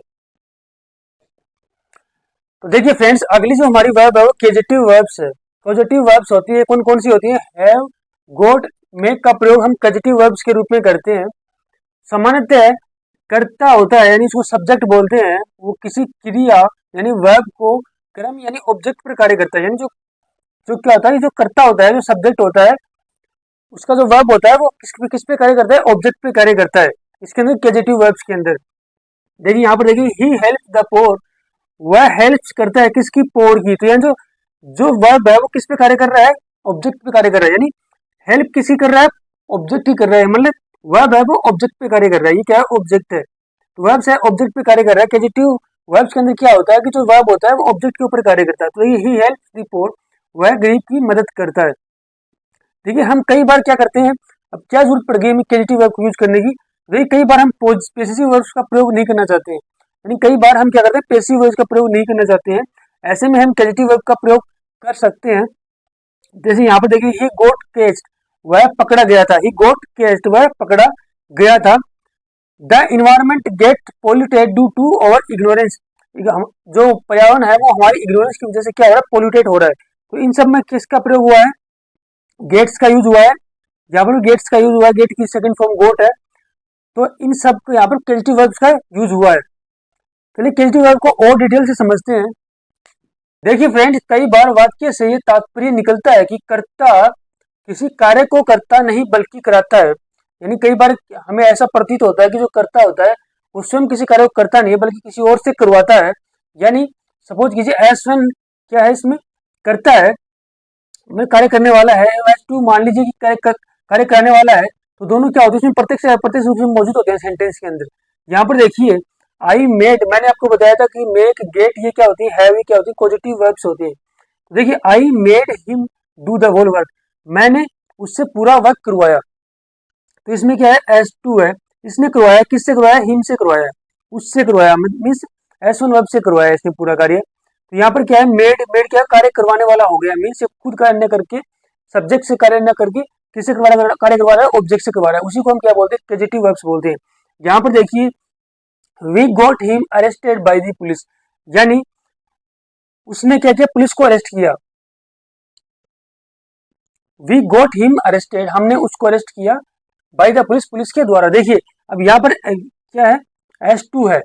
तो देखिए फ्रेंड्स, अगली जो हमारी वर्ब है वो केजेटिव वर्ब्स है। पॉजिटिव वर्ब्स होती है, कौन कौन सी होती है, हैव, गोट, मेक का प्रयोग हम केजेटिव वर्ब्स के रूप में करते हैं। सामान्यतः कर्ता होता है, यानी इसको सब्जेक्ट बोलते हैं, वो किसी क्रिया यानी वर्ब को क्रम यानी ऑब्जेक्ट पर कार्य करता है, यानी जो जो क्या होता है, जो कर्ता होता है, जो सब्जेक्ट होता है, उसका जो वर्ब होता है वो किस पे कार्य करता है, ऑब्जेक्ट पे कार्य करता है। इसके अंदर केजेटिव वर्ब्स के अंदर देखिए, यहाँ पर देखिए ही हेल्प द पोर, वह हेल्प करता है किसकी, पोर की। तो यानी जो जो वर्ब है वो किस पे कार्य कर रहा है, ऑब्जेक्ट पे कार्य कर रहा है, यानी हेल्प किसी कर रहा है, ऑब्जेक्ट ही कर रहा है, मतलब वर्ब है वो ऑब्जेक्ट पे कार्य कर रहा है, ये क्या है, ऑब्जेक्ट है। तो वर्ब है ऑब्जेक्ट पे कार्य कर रहा है। केजेटिव वर्ब्स के अंदर क्या होता है कि जो वर्ब होता है वो ऑब्जेक्ट के ऊपर कार्य करता है। तो ये ही हेल्प रिपोर्ट, वह गरीब की मदद करता है। देखिए हम कई बार क्या करते हैं, अब क्या जरूरत पड़ गई हमें केजेटिव वर्ब को यूज करने की। देखिए कई बार हम पॉसेसिव वर्ब्स का प्रयोग नहीं करना चाहते हैं, यानी कई बार हम क्या करते हैं, पैसिव वर्ब्स का प्रयोग नहीं करना चाहते हैं। ऐसे में हम केजेटिव वर्ब का प्रयोग कर सकते हैं। जैसे यहाँ पर देखिए, ही गोट केस्ड, वह पकड़ा गया था। ही गोट केस्ड, वह पकड़ा गया था। The environment get polluted due to our ignorance, जो पर्यावरण है वो हमारी इग्नोरेंस की वजह से क्या हो रहा है, पोल्यूटेड हो रहा है। तो इन सब में किसका प्रयोग हुआ है, गेट्स का यूज हुआ है। यहाँ पर गेट्स का यूज हुआ है, गेट की सेकंड फॉर्म गोट है। तो इन सब को यहाँ पर केजेटिव वर्ब्स का यूज हुआ है। चलिए केजेटिव वर्ब को और डिटेल से समझते हैं। देखिए फ्रेंड्स, कई बार वाक्य से ये तात्पर्य निकलता है कि कर्ता किसी कार्य को करता नहीं बल्कि कराता है। यानी कई बार हमें ऐसा प्रतीत होता है कि जो कर्ता होता है वो स्वयं किसी कार्य को करता नहीं है बल्कि किसी और से करवाता है। यानी सपोज कीजिए S1 क्या है, इसमें करता है, मैं कार्य करने वाला है। S2 मान लीजिए कि कार्य कराने वाला है। तो दोनों क्या होते हैं, इसमें प्रत्यक्ष या अप्रत्यक्ष रूप से मौजूद होते हैं सेंटेंस के अंदर। यहाँ पर देखिए, आई मेड, मैंने आपको बताया था कि मेक, गेट, ये क्या होती है, हैव, ये क्या होती है, पॉजिटिव वर्ब्स होते हैं। तो देखिए, I made him do the whole work, मैंने उससे पूरा वर्क करवाया। तो इसमें क्या है, S2 है, इसने करवाया, किससे करवाया, हिम से करवाया, उससे करवाया, मीन्स S1 वर्ब से करवाया इसने पूरा कार्य। तो यहाँ पर क्या है, मेड, मेड क्या कार्य करवाने वाला हो गया, मीन्स खुद कार्य न करके, सब्जेक्ट से कार्य न करके किससे कार्य करवा रहा है, ऑब्जेक्ट से करवा रहा है। उसी को हम क्या बोलते हैं, पॉजिटिव वर्ब्स बोलते हैं। यहाँ पर देखिए, we got him arrested by the police, यानी उसने क्या किया, पुलिस को अरेस्ट किया। वी गॉट हिम अरेस्टेड, हमने उसको अरेस्ट किया, बाय द पुलिस, पुलिस के द्वारा। देखिए अब यहाँ पर क्या है, S2 है,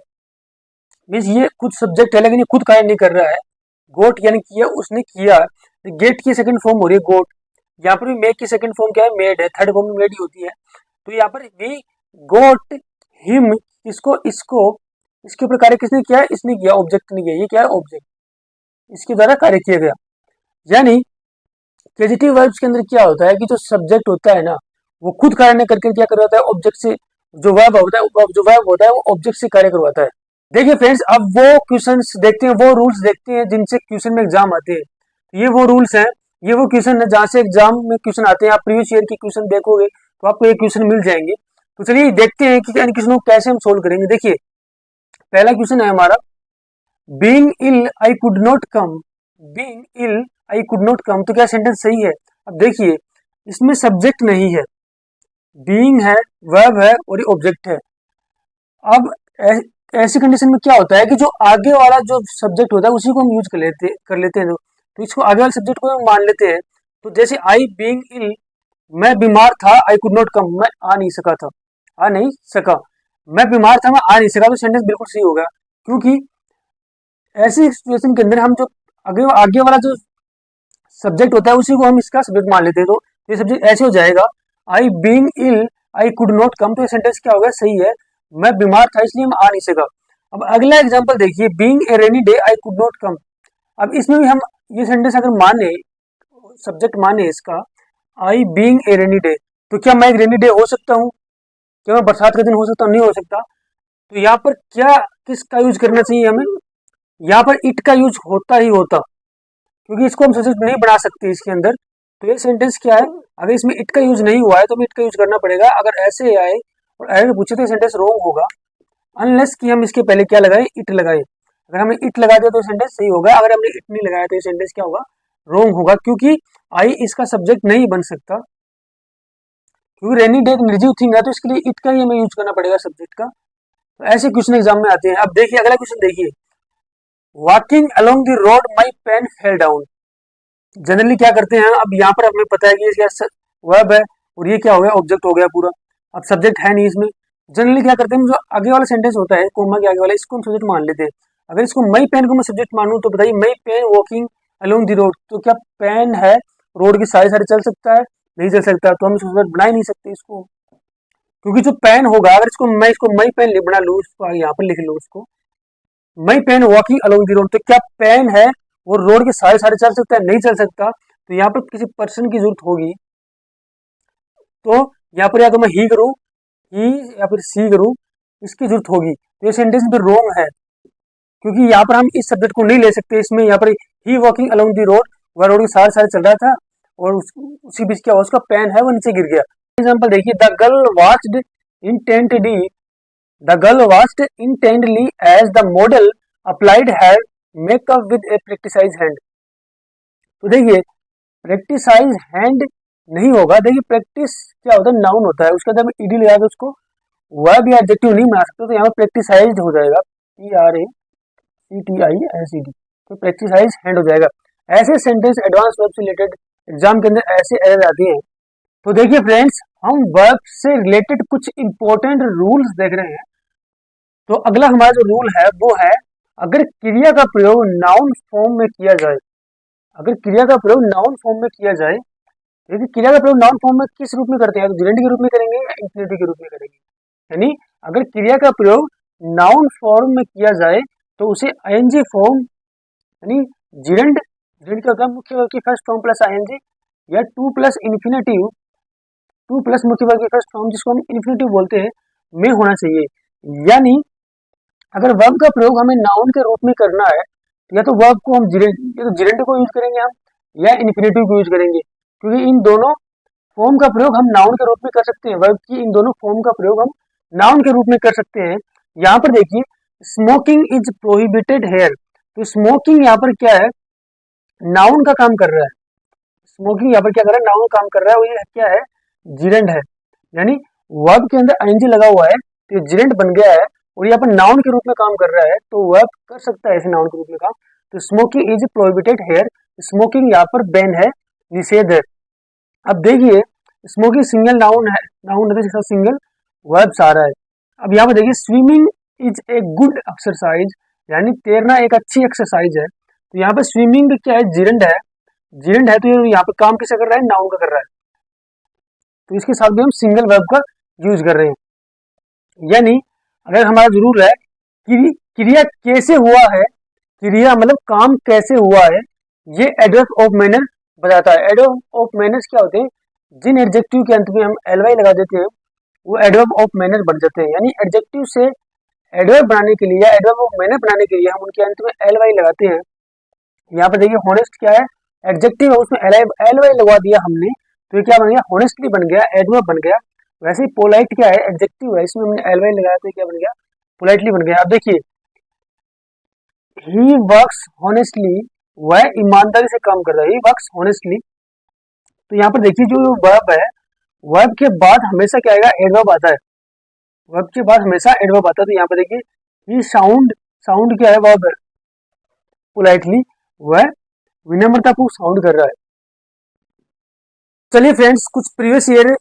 मीन्स ये खुद सब्जेक्ट है लेकिन ये खुद कार्य नहीं कर रहा है। गोट यानी किया, उसने किया। गेट की सेकंड फॉर्म हो रही है गोट। यहाँ पर भी मेक की सेकंड फॉर्म क्या है, मेड है, थर्ड फॉर्म मेड ही होती है। तो यहाँ पर वी गोट हिम, इसको इसको इसके ऊपर कार्य किसने किया है, इसने किया, ऑब्जेक्ट ने किया। ये क्या है, ऑब्जेक्ट, इसके द्वारा कार्य किया गया। यानी पॉजिटिव वर्ब्स के अंदर क्या होता है कि जो सब्जेक्ट होता है ना, वो खुद कार्य न करके क्या करवाता है, ऑब्जेक्ट से। जो वर्ब होता है, जो वर्ब होता है वो ऑब्जेक्ट से कार्य करवाता है। देखिए फ्रेंड्स, अब वो क्वेश्चंस देखते हैं, वो रूल्स देखते हैं जिनसे क्वेश्चन में एग्जाम आते हैं। ये वो रूल्स हैं, ये वो क्वेश्चन है जहाँ से एग्जाम में क्वेश्चन आते हैं। आप प्रीवियस ईयर के क्वेश्चन देखोगे तो आपको ये क्वेश्चन मिल जाएंगे। तो चलिए देखते हैं कि इन क्वेश्चनों को कैसे हम सोल्व करेंगे। देखिए पहला क्वेश्चन है हमारा, being ill I could not come, being ill I could not come, तो क्या सेंटेंस सही है। अब देखिए इसमें सब्जेक्ट नहीं है, बीइंग है, वर्ब है और ये ऑब्जेक्ट है। अब ऐसी कंडीशन में क्या होता है कि जो आगे वाला जो सब्जेक्ट होता है उसी को हम यूज कर लेते हैं। तो इसको आगे वाले सब्जेक्ट को हम मान लेते हैं। तो जैसे आई बीइंग इल, मैं बीमार था, आई कुड नॉट कम, मैं आ नहीं सका था, आ नहीं सका, मैं बीमार था, मैं आ नहीं सका। तो सेंटेंस बिल्कुल सही होगा, क्योंकि ऐसी सिचुएशन के अंदर हम जो आगे आगे वाला जो सब्जेक्ट होता है उसी को हम इसका सब्जेक्ट मान लेते हैं। तो ये सब्जेक्ट ऐसे हो जाएगा, I being ill I could not come, तो ये सेंटेंस क्या होगा, सही है, मैं बीमार था इसलिए मैं आ नहीं सका। अब अगला एग्जांपल देखिए, being a rainy day I could not कम। अब इसमें भी हम ये सेंटेंस अगर माने, सब्जेक्ट माने इसका, I being a rainy day, तो क्या मैं एक रेनी डे हो सकता हूँ, क्या मैं बरसात का दिन हो सकता हूँ, नहीं हो सकता। तो यहाँ पर क्या किसका यूज करना चाहिए हमें, यहाँ पर इट का यूज होता ही होता, क्योंकि इसको हम सब्जेक्ट नहीं बना सकते इसके अंदर। तो ये सेंटेंस क्या है, अगर इसमें इट का यूज नहीं हुआ है तो हमें इट का यूज करना पड़ेगा। अगर ऐसे आए और ऐसे पूछे तो सेंटेंस रॉन्ग होगा, अनलेस कि हम इसके पहले क्या लगाए, इट लगाए। अगर हमने इट लगा दिया तो सेंटेंस सही होगा, अगर हमने इट नहीं लगाया तो ये सेंटेंस क्या होगा, रॉन्ग होगा, क्योंकि आई इसका सब्जेक्ट नहीं बन सकता। क्योंकि रेनी डे निर्जीव थिंग है तो इसके लिए इट का ही हमें यूज करना पड़ेगा सब्जेक्ट का। तो ऐसे क्वेश्चन एग्जाम में आते हैं। अब देखिए अगला क्वेश्चन देखिए, walking along the road my pen fell down. Generally क्या करते हैं, अब यहाँ पर हमें पता है कि ये वर्ब है और ये क्या हो गया, ऑब्जेक्ट हो गया पूरा। अब सब्जेक्ट है नहीं इसमें। जनरली क्या करते हैं, जो आगे वाला सेंटेंस होता है कोमा के आगे वाला, इसको हम सब्जेक्ट मान लेते हैं। अगर इसको मई पेन को मैं सब्जेक्ट मानूं तो बताइए, my pen walking along the road, तो क्या पेन है, रोड के सारे सारे चल सकता है, नहीं चल सकता। तो हम इसको सब्जेक्ट बना ही नहीं सकते इसको, क्योंकि जो पेन होगा, अगर इसको मई पेन बना लूँ, इसको यहाँ पर लिख लूँ उसको, my pen walking along the road, तो क्या पेन है वो रोड के सारे सारे चल सकता है, नहीं चल सकता। तो यहाँ पर किसी पर्सन की जरूरत होगी, तो यहाँ पर या तो मैं ही करूँ, ही, या फिर सी करूँ, इसकी जरूरत होगी। तो ये सेंटेंस फिर रॉन्ग है। क्योंकि यहाँ पर हम इस सब्जेक्ट को नहीं ले सकते। इसमें यहाँ पर ही वॉकिंग अलोंग द रोड, वह रोड के साथ साथ चल रहा था और उसी बीच क्या हुआ, उसका पेन है वो नीचे गिर गया। एग्जाम्पल देखिए, the girl watched intently The girl watched intently as the model applied her makeup with a practiced hand. तो देखिए practiced hand नहीं होगा। देखिए प्रैक्टिस क्या होता है, नाउन होता है, उसका जब ईडी लगा के उसको वह भी एडजेक्टिव नहीं बना सकते, तो यहाँ पर प्रैक्टिसाइज्ड हो जाएगा, PRACTISED, तो प्रैक्टिसाइज्ड हैंड हो जाएगा। ऐसे सेंटेंस एडवांस वर्ब से रिलेटेड एग्जाम के अंदर ऐसे एरर आती हैं। तो देखिए फ्रेंड्स, हम वर्ब से रिलेटेड कुछ इंपॉर्टेंट रूल्स देख रहे हैं। तो अगला हमारा जो रूल है वो है, अगर क्रिया का प्रयोग नाउन फॉर्म में किया जाए, अगर क्रिया का प्रयोग नाउन फॉर्म में किया जाए, देखिए क्रिया का प्रयोग नाउन फॉर्म में किस रूप में करते हैं, तो जिरेंड के रूप में करेंगे या इंफिनिटिव के रूप में करेंगे। यानी अगर क्रिया का प्रयोग नाउन फॉर्म में किया जाए तो उसे आईएनजी फॉर्म यानी जिरेंड, जिरेंड का होता है मुख्य वर्ब की फर्स्ट फॉर्म प्लस आईएनजी, या two plus infinitive, two plus मुख्य वर्ब की फर्स्ट फॉर्म जिसको हम इन्फिनेटिव बोलते हैं, में होना चाहिए। यानी अगर वर्ब का प्रयोग हमें नाउन के रूप में करना है, या तो वर्ब को हम जिरेंड को यूज करेंगे हम, या इन्फिनेटिव को यूज करेंगे, क्योंकि इन दोनों फॉर्म का प्रयोग हम नाउन के रूप में कर सकते हैं। वर्ब की इन दोनों फॉर्म का प्रयोग हम नाउन के रूप में कर सकते हैं। यहाँ पर देखिए, स्मोकिंग इज प्रोहिबिटेड हेयर, तो स्मोकिंग यहाँ पर क्या है, नाउन का काम कर रहा है। स्मोकिंग यहाँ पर क्या कर रहा है, नाउन काम कर रहा है, और ये क्या है, जिरेंड है। यानी वर्ब के अंदर आईएनजी लगा हुआ है तो जिरेंड बन गया है, और यहाँ पर नाउन के रूप में काम कर रहा है, तो वर्ब कर सकता है ऐसे नाउन के रूप में काम। तो smoking is prohibited here, smoking यहाँ पर बैन है, निषेध है। अब देखिए, स्मोकिंग सिंगल नाउन है, नाउन है जिसका सिंगल वर्ब्स आ रहा है। अब यहाँ पर देखिए, swimming is a good exercise, यानी तैरना एक अच्छी एक्सरसाइज है। तो यहाँ पर स्विमिंग क्या है, जिरेंड है, जिरेंड है, तो यहाँ पर काम किसका कर रहा है, नाउन का कर रहा है, तो इसके साथ भी हम सिंगल वर्ब का यूज कर रहे हैं। यानी अगर हमारा जरूर है कि क्रिया कैसे हुआ है, क्रिया मतलब काम कैसे हुआ है, ये एडवर्ब ऑफ मैनर बताता है। एडवर्ब ऑफ मैनर्स क्या होते हैं, जिन एडजेक्टिव के अंत में हम एलवाई लगा देते हैं वो एडवर्ब ऑफ मैनर बन जाते हैं। यानी एडजेक्टिव से एडवर्ब बनाने के लिए या एडवर्ब ऑफ मैनर बनाने के लिए हम उनके अंत में एलवाई लगाते हैं। यहाँ पर देखिए, हॉनेस्ट क्या है, एडजेक्टिव है, उसमें एलवाई लगवा दिया हमने, तो ये क्या बन गया, हॉनेस्टली बन गया, एडवर्ब बन गया। वैसे ही पोलाइट क्या है, एडजेक्टिव है, इसमें हमने एलवाई लगाया तो क्या बन गया, पोलाइटली बन गया। अब देखिए, ही वर्क्स हॉनेस्टली, वह ईमानदारी से काम कर रहा है, ही वर्क्स हॉनेस्टली। तो यहाँ पर देखिए, जो वर्ब है, वर्ब के बाद हमेशा क्या आएगा, एडवर्ब आता है, वर्ब के बाद हमेशा एडवर्ब आता है। तो यहाँ पर देखिए, ही साउंड, साउंड क्या है, वर्ब है, पोलाइटली, वह विनम्रता को साउंड कर रहा है। चलिए फ्रेंड्स, कुछ प्रीवियस ईयर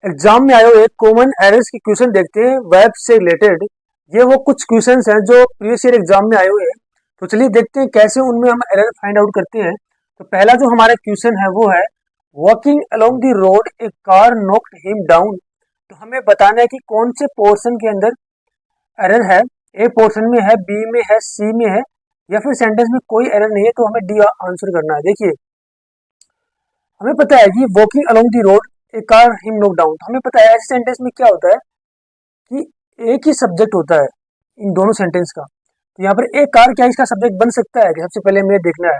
एग्जाम में आए हुए कॉमन एरर्स के क्वेश्चन देखते हैं वेब से रिलेटेड। ये वो कुछ क्वेश्चंस हैं जो प्रीवियस ईयर एग्जाम में आए हुए हैं, तो चलिए देखते हैं कैसे उनमें हम एरर फाइंड आउट करते हैं। तो पहला जो हमारा क्वेश्चन है वो है, walking along the road a car knocked him down. तो हमें बताना है कि कौन से पोर्शन के अंदर एरर है, ए पोर्शन में है, बी में है, सी में है, या फिर सेंटेंस में कोई एरर नहीं है, तो हमें डी आंसर करना है। देखिए, हमें पता है कि walking along the road a car him knock down, तो हमें पता है ऐसे सेंटेंस में क्या होता है कि एक ही सब्जेक्ट होता है इन दोनों सेंटेंस का। तो यहाँ पर एक कार क्या इसका सब्जेक्ट बन सकता है कि, सबसे पहले हमें देखना है।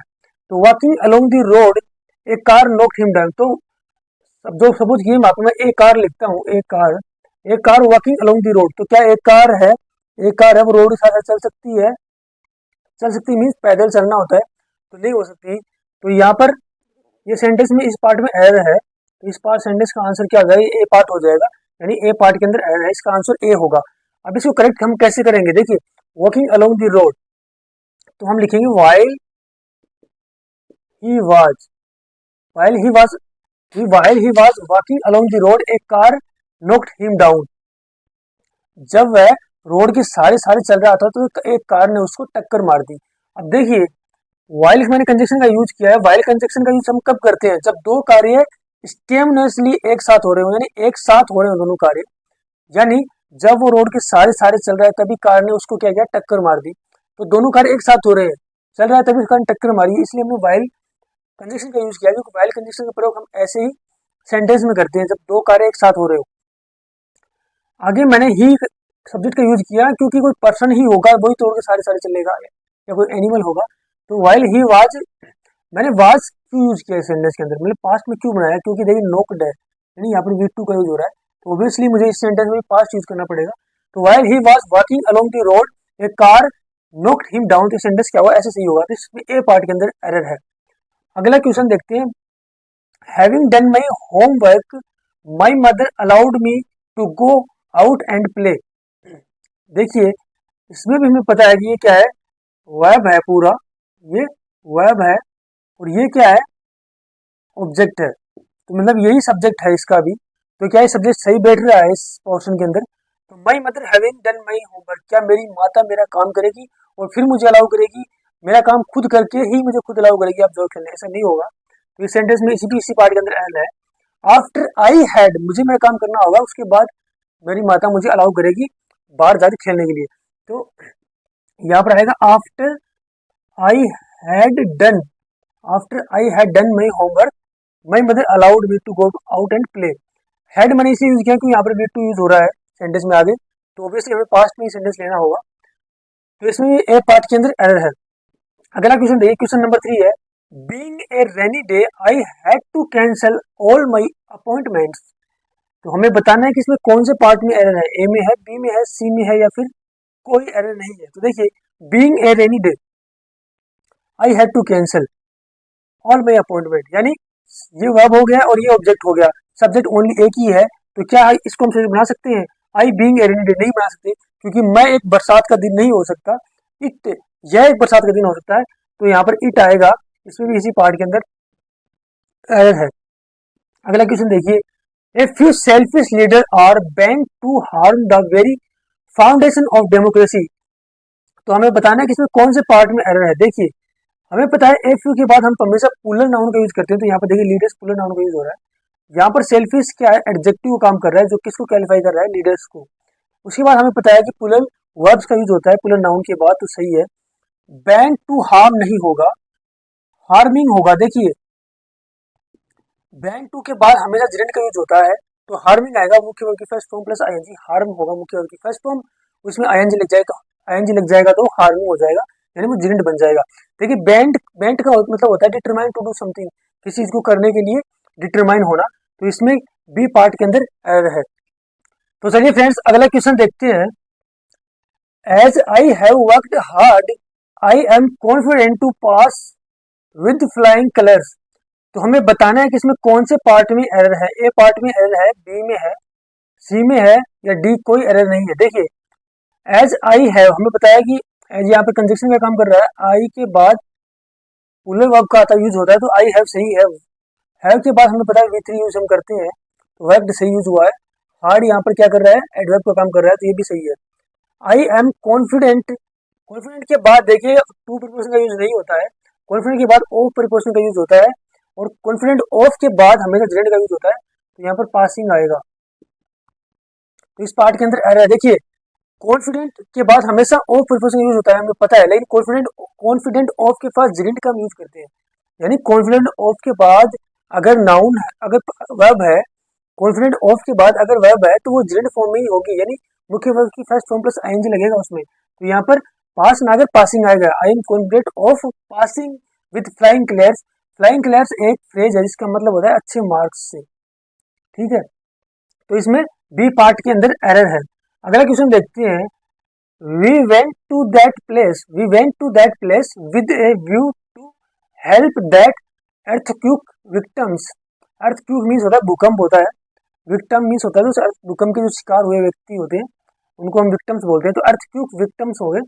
तो walking along the road a car knocked him down, तो जो सपोज कि वहां पर मैं एक कार लिखता हूँ, एक car walking along the road, तो क्या एक कार है, एक कार है वो रोड के साथ चल सकती है, चल सकती मीन्स पैदल चलना होता है, तो नहीं हो सकती। तो यहाँ पर ये सेंटेंस में इस पार्ट में एरर है, तो इस पार्ट सेंटेंस का आंसर क्या हो जाएगा, ए पार्ट हो जाएगा, यानी ए पार्ट के अंदर एरर है, इसका आंसर ए होगा। अब इसको करेक्ट हम कैसे करेंगे, देखिए, वॉकिंग अलोंग द रोड, तो हम लिखेंगे while he was walking along the road a car knocked him down। जब वह रोड के सारे चल रहा था तो एक कार ने उसको टक्कर मार दी। अब देखिए, while मैंने कंजक्शन का यूज किया है, while कंजक्शन का यूज हम कब करते हैं, जब दो कार्य स्टेमनेसली एक साथ हो रहे हो, यानी एक साथ हो रहे हो दोनों कार्य, यानी जब वो रोड के सारे चल रहा है तभी कार ने उसको क्या किया, टक्कर मार दी। तो दोनों कार्य एक साथ हो रहे हैं, चल रहा है तभी कार ने टक्कर मारी, इसलिए हमने while कंजक्शन का यूज किया, क्योंकि while कंजक्शन का प्रयोग हम ऐसे ही सेंटेंस में करते हैं जब दो कार्य एक साथ हो रहे हो। आगे मैंने ही सब्जेक्ट का यूज किया क्योंकि कोई पर्सन ही होगा वही तोड़ के सारे सारे चलेगा, या कोई एनिमल होगा। तो वाइल ही वाज, मैंने वाज क्यों यूज किया इस सेंटेंस के अंदर, मतलब पास्ट में क्यों बनाया, क्योंकि देखिए नोक्ड है यानी यहाँ पर वी टू का यूज हो रहा है, तो ऑब्वियसली मुझे इस सेंटेंस में पास्ट यूज करना पड़ेगा। तो while he was walking along the road a car knocked him down, तो सेंटेंस क्या हुआ, ऐसे सही होगा। तो इसमें ए पार्ट के अंदर एरर है। अगला क्वेश्चन देखते हैं, having done my homework my mother allowed me to go out and play. देखिए इसमें भी हमें पता है कि ये क्या है, वर्ब है पूरा, ये वर्ब है और ये क्या है, ऑब्जेक्ट है। तो मतलब यही सब्जेक्ट है इसका भी। तो क्या ये सब्जेक्ट सही बैठ रहा है इस पोर्शन के अंदर। तो my mother having done my homework, क्या मेरी माता मेरा काम करेगी और फिर मुझे अलाउ करेगी, मेरा काम खुद करके ही मुझे खुद अलाउ करेगी आप जो खेलने, ऐसा नहीं होगा। तो इस सेंटेंस में इसी पार्ट के अंदर एल है। आफ्टर आई हैड, मुझे मेरा काम करना होगा, उसके बाद मेरी माता मुझे अलाउ करेगी बाहर जाकर खेलने के लिए। तो यहाँ पर आएगा after I had done, after I had done my homework my mother allowed me to go out and play. Had मैंने इसे यूज किया क्योंकि यहाँ पर वी टू यूज हो रहा है सेंटेंस में आगे, तो ऑब्वियसली हमें पास्ट में ही सेंटेंस लेना होगा। तो इसमें ए पार्ट के अंदर एरर है। अगला क्वेश्चन देखिए, क्वेश्चन नंबर 3 है, being a rainy day I had to cancel all my appointments. तो हमें बताना है कि इसमें कौन से पार्ट में एरर है, ए में है, बी में है, सी में है, या फिर कोई एरर नहीं है। तो देखिए being a rainy day I had to cancel all my appointment, यानी ये वर्ब हो गया और ये ऑब्जेक्ट हो गया, सब्जेक्ट ओनली एक ही है। तो क्या इसको हम सही बना सकते हैं, I being a rainy day नहीं बना सकते, क्योंकि मैं एक बरसात का दिन नहीं हो सकता, इट, यह एक बरसात का दिन हो सकता है। तो यहाँ पर इट आएगा, इसमें भी इसी पार्ट के अंदर एरर है। अगला क्वेश्चन देखिए, a few selfish leader are bent to harm the very foundation of democracy. तो हमें बताना है कि इसमें कौन से पार्ट में एरर है। देखिए हमें पता है ए फ्यू के बाद हम हमेशा पुलर नाउन का यूज करते हैं, तो यहाँ पर देखिए लीडर्स पुलर नाउन का यूज हो रहा है। यहाँ पर सेल्फिश क्या है, एडजेक्टिव को काम कर रहा है जो किसको क्वालिफाई कर रहा है, लीडर्स को। उसके बाद हमें पता है कि पुलर वर्ब्स का यूज होता है पुलर नाउन के बाद, तो सही है। बेंट टू हार्म नहीं होगा, हार्मिंग होगा। देखिए बेंट टू के बाद हमेशा जिरेंट का यूज होता है, तो हार्मिंग आएगा मुख्य वर्ब की first form plus ING, harm होगा मुख्य वर्ब की फर्स्ट फॉर्म, उसमें आईएनजी लग जाएगा, आईएनजी लग जाएगा तो हार्मिंग हो जाएगा, यानी वो जिरेंट बन जाएगा। देखिए बेंट, बेंट का मतलब होता है डिटरमाइन टू डू समथिंग, किसी चीज को करने के लिए डिटरमाइन होना। तो इसमें बी पार्ट के अंदर एरर है। तो चलिए फ्रेंड्स अगला क्वेश्चन देखते हैं, as I have worked hard I am confident to pass with flying colours. तो हमें बताना है कि इसमें कौन से पार्ट में एरर है, ए पार्ट में एरर है, बी में है, सी में है, या डी कोई एरर नहीं है। देखिए एज आई हैव हमें बताया कि एज यहाँ पे कंजक्शन का काम कर रहा है, आई के बाद पुलर वर्ब का आता यूज होता है, तो आई हैव सही है। हैव के बाद हमें पता है V3 यूज हम करते हैं, तो वर्ब सही यूज हुआ है। हार्ड यहाँ पर क्या कर रहा है, एडवर्ब का काम कर रहा है, तो ये भी सही है। आई एम कॉन्फिडेंट, कॉन्फिडेंट के बाद देखिए टू प्रीपोजिशन का यूज नहीं होता है, कॉन्फिडेंट के बाद ऑफ प्रीपोजिशन का यूज होता है, और कॉन्फिडेंट ऑफ के बाद हमेशा जेरेंट का यूज होता है, तो यहाँ पर पासिंग आएगा। तो इस पार्ट के अंदर एरर है। देखिए कॉन्फिडेंट के बाद हमेशा ऑफ प्रीपोजिशन का यूज होता है, हमें पता है, लेकिन कॉन्फिडेंट ऑफ के पास जेरेंट का यूज करते हैं, यानी कॉन्फिडेंट ऑफ के बाद अगर नाउन अगर वर्ब है, कॉन्फिडेंट ऑफ के बाद अगर वर्ब है तो वो जेरेंट फॉर्म में ही होगी, यानी मुख्य वर्ब की फर्स्ट फॉर्म प्लस आईएनजी लगेगा उसमें। तो यहाँ पर पास ना अगर पासिंग आएगा, आई am confident of passing with flying colours. Flying colours एक फ्रेज है जिसका मतलब होता है अच्छे मार्क्स से, ठीक है। तो इसमें बी पार्ट के अंदर एरर है। अगला क्वेश्चन देखते हैं, we went to that place, we went to that place with a view to help that earthquake victims. Earthquake means होता है भूकंप होता है, विक्टिम मीन्स होता है तो भूकंप के जो शिकार हुए व्यक्ति होते हैं उनको हम विक्टिम्स बोलते हैं, तो अर्थक्वेक विक्टिम्स हो गए।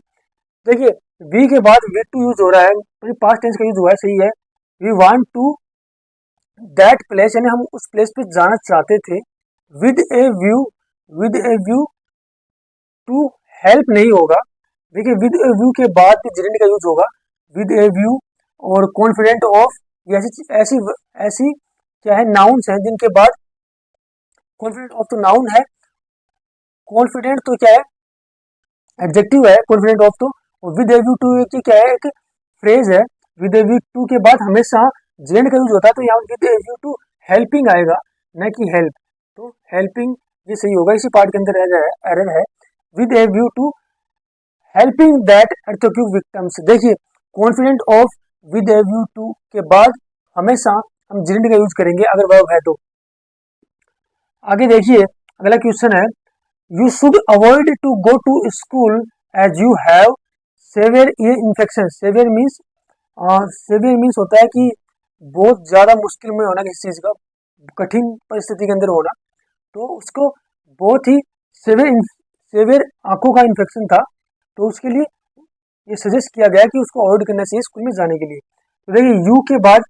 देखिए वी के बाद वी टू यूज हो रहा है, पास्ट टेंस का यूज हुआ है, सही है। We want to that place, यानी हम उस प्लेस पे जाना चाहते थे, with a view, with a view to help नहीं होगा। देखिए विद ए व्यू के बाद भी जेरेंट का यूज होगा, विद ए व्यू, और कॉन्फिडेंट ऑफ, ऐसी ऐसी ऐसी क्या है, नाउन्स हैं जिनके बाद कॉन्फिडेंट ऑफ तो नाउन है, कॉन्फिडेंट तो क्या है, एडजेक्टिव है, कॉन्फिडेंट ऑफ तो, विद ए व्यू टू क्या है, एक फ्रेज है। विद ए व्यू टू के बाद हमेशा जेरेंट का यूज होता है, तो यहाँ with a view to helping आएगा, न कि हेल्प, तो हेल्पिंग ये सही होगा, इसी पार्ट के अंदर एरर है। With a view to helping that earthquake victims. देखिए confident of with a view to के बाद हमेशा हम जिरेंट का यूज करेंगे अगर वर्ब है तो। आगे देखिए अगला क्वेश्चन है, you should avoid to go to school as you have severe ear infection. Severe means होता है कि बहुत ज्यादा मुश्किल में होना, किसी चीज का कठिन परिस्थिति के अंदर होना, तो उसको बहुत ही सेवियर आंखों का इन्फेक्शन था, तो उसके लिए ये सजेस्ट किया गया कि उसको अवॉइड करना चाहिए स्कूल में जाने के लिए। तो देखिए यू के बाद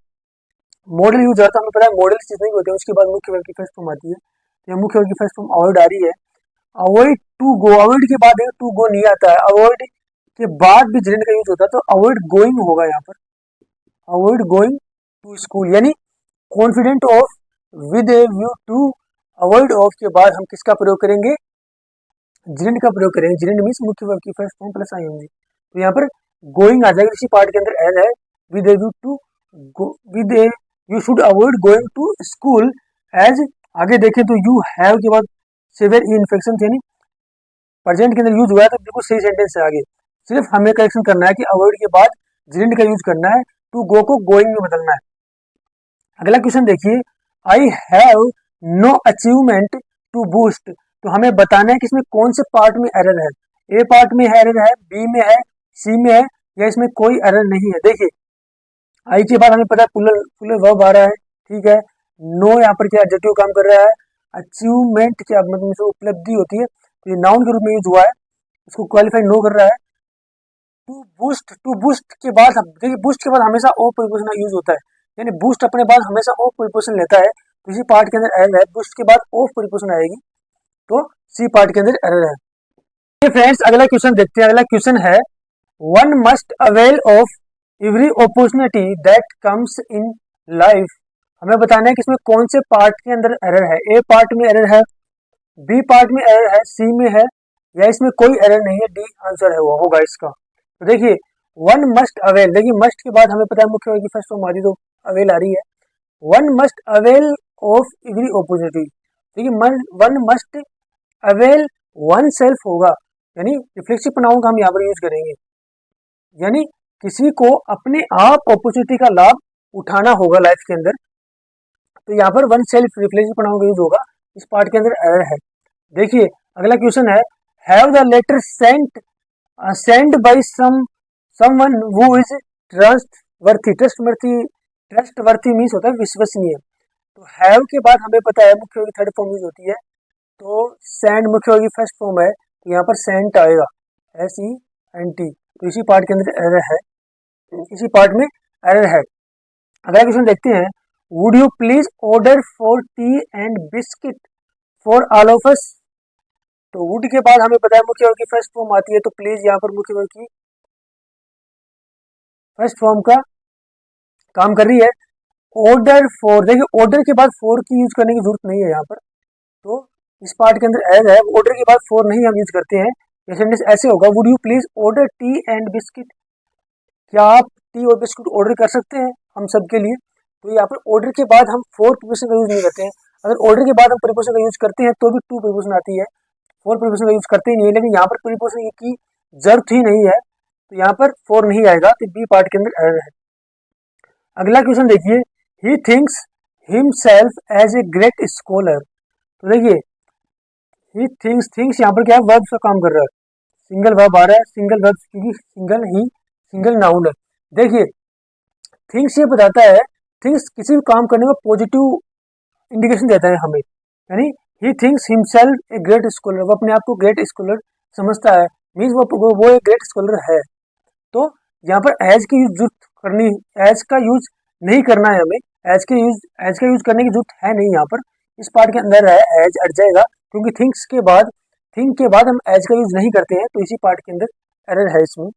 मॉडल यूज आता है, हमें पता है मॉडल चीज नहीं होती है, उसके बाद मुख्य वर्ब की फर्स्ट फॉर्म आती है। तो मुख्य वर्ब की फर्स्ट फॉर्म अवॉइड आ रही है। अवॉइड टू गो, अवॉइड के बाद टू गो नहीं आता है, अवॉइड के बाद भी जेरेंट का यूज होता है, तो अवॉइड गोइंग होगा यहाँ पर, अवॉइड गोइंग टू स्कूल, यानी confident of with a view to avoid of के बाद हम किसका प्रयोग करेंगे, जेरेंट का प्रयोग करेंगे। जेरेंट मीन्स मुख्य वर्ब की फर्स्ट फॉर्म प्लस आईएनजी। तो यहाँ पर गोइंग आ जाएगा, इसी पार्ट के अंदर एज है with a view to with a you should avoid going to school as. आगे देखें तो यू हैव के बाद सीवियर इन्फेक्शन, यानी प्रेजेंट के अंदर यूज हुआ है, तो बिल्कुल सही सेंटेंस है। आगे सिर्फ हमें करेक्शन करना है कि अवॉइड के बाद जेरेंट का यूज करना है, टू गो को गोइंग में बदलना है। अगला क्वेश्चन देखिए, I have no achievement to boost. तो हमें बताना है कि इसमें कौन से पार्ट में एरर है, ए पार्ट में एरर है, बी में है, सी में है, या इसमें कोई एरर नहीं है। देखिए आई के बाद हमें पता है प्लूरल वर्ब आ रहा है, ठीक है। नो यहाँ पर क्या एडजेक्टिव काम कर रहा है, अचीवमेंट क्या मतलब इसमें उपलब्धि होती है, तो ये नाउन के रूप में यूज हुआ है, इसको क्वालिफाई नो कर रहा है। टू बूस्ट के बाद देखिए बूस्ट के बाद हमेशा ओ प्रीपोजिशन यूज होता है, यानी बूस्ट अपने बाद हमेशा ओ प्रीपोजिशन लेता है, तो इसी पार्ट के अंदर एरर है, बूस्ट के बाद ओ प्रीपोजिशन आएगी, तो सी पार्ट के अंदर एरर है। फ्रेंड्स अगला क्वेश्चन देखते हैं। अगला क्वेश्चन है, one must avail of every opportunity that comes in life. हमें बताना है कि इसमें कौन से पार्ट के अंदर एरर है, ए पार्ट में एरर है, बी पार्ट में एरर है, सी में है, या इसमें कोई एरर नहीं है, डी आंसर है वो होगा इसका। तो देखिए वन मस्ट अवेल, देखिए मस्ट के बाद हमें पता है मुख्य वर्ब की फर्स्ट फॉर्म आ रही, तो अवेल आ रही है। One must avail of every opportunity, देखिए one must avail one self होगा, यानी रिफ्लेक्सिव प्रोनाउन का हम यहाँ पर यूज करेंगे, यानी किसी को अपने आप अपॉर्चुनिटी का लाभ उठाना होगा लाइफ के अंदर, तो यहाँ पर वन सेल्फ रिफ्लेक्सिव प्रोनाउन का यूज होगा, इस पार्ट के अंदर एरर है। देखिए अगला क्वेश्चन है, have the letter send by someone who is trustworthy means होता है विश्वसनीय। तो हैव के बाद हमें पता है मुख्य वर्ब की थर्ड फॉर्म यूज होती है, तो सेंड मुख्य वर्ब की फर्स्ट फॉर्म है, तो यहाँ पर सेंट आएगा, SENT, तो इसी पार्ट के अंदर एरर है, इसी पार्ट में एरर है। अगला क्वेश्चन देखते हैं, would you please order for T and biscuit for all of us. तो वुड के बाद हमें पता है मुख्य वर्ब की फर्स्ट फॉर्म आती है, तो प्लीज यहाँ पर मुख्य वर्ब की फर्स्ट फॉर्म का काम कर रही है। ऑर्डर फॉर, देखिए ऑर्डर के बाद फॉर की यूज करने की जरूरत नहीं है यहाँ पर, तो इस पार्ट के अंदर एरर है, ऑर्डर के बाद फॉर नहीं हम यूज करते हैं। ये सेंटेंस ऐसे होगा, would you please order T and biscuit, क्या आप टी और बिस्कुट ऑर्डर कर सकते हैं हम सब के लिए। तो यहाँ पर ऑर्डर के बाद हम फोर प्रीपोजिशन का यूज नहीं करते हैं, अगर ऑर्डर के बाद हम प्रीपोजिशन का यूज करते हैं तो भी टू प्रीपोजिशन आती है, फोर प्रीपोजिशन का यूज करते ही नहीं है, लेकिन यहाँ पर प्रीपोजिशन की जरूरत ही नहीं है, तो यहाँ पर फोर नहीं आएगा, तो बी पार्ट के अंदर एरर है। अगला क्वेश्चन देखिए, he thinks himself as a great scholar. तो देखिए ही थिंक्स यहाँ पर क्या है, वर्ब का काम कर रहा है, सिंगल वर्ब आ रहा है, सिंगल वर्ब क्योंकि सिंगल नाउन है। देखिए थिंक्स ये बताता है, थिंक्स किसी भी काम करने में पॉजिटिव इंडिकेशन देता है हमें, यानी ही थिंक्स हिमसेल्फ ए ग्रेट स्कॉलर, वो अपने आप को ग्रेट स्कॉलर समझता है, मीन्स वो एक ग्रेट स्कॉलर है। तो यहाँ पर एज की यूज करनी, एज का यूज नहीं करना है हमें, एज का यूज करने की जरूरत है नहीं यहाँ पर, इस पार्ट के अंदर है एज अट जाएगा, क्योंकि थिंक के बाद हम एज का यूज नहीं करते हैं, तो इसी पार्ट के अंदर एरर है इसमें।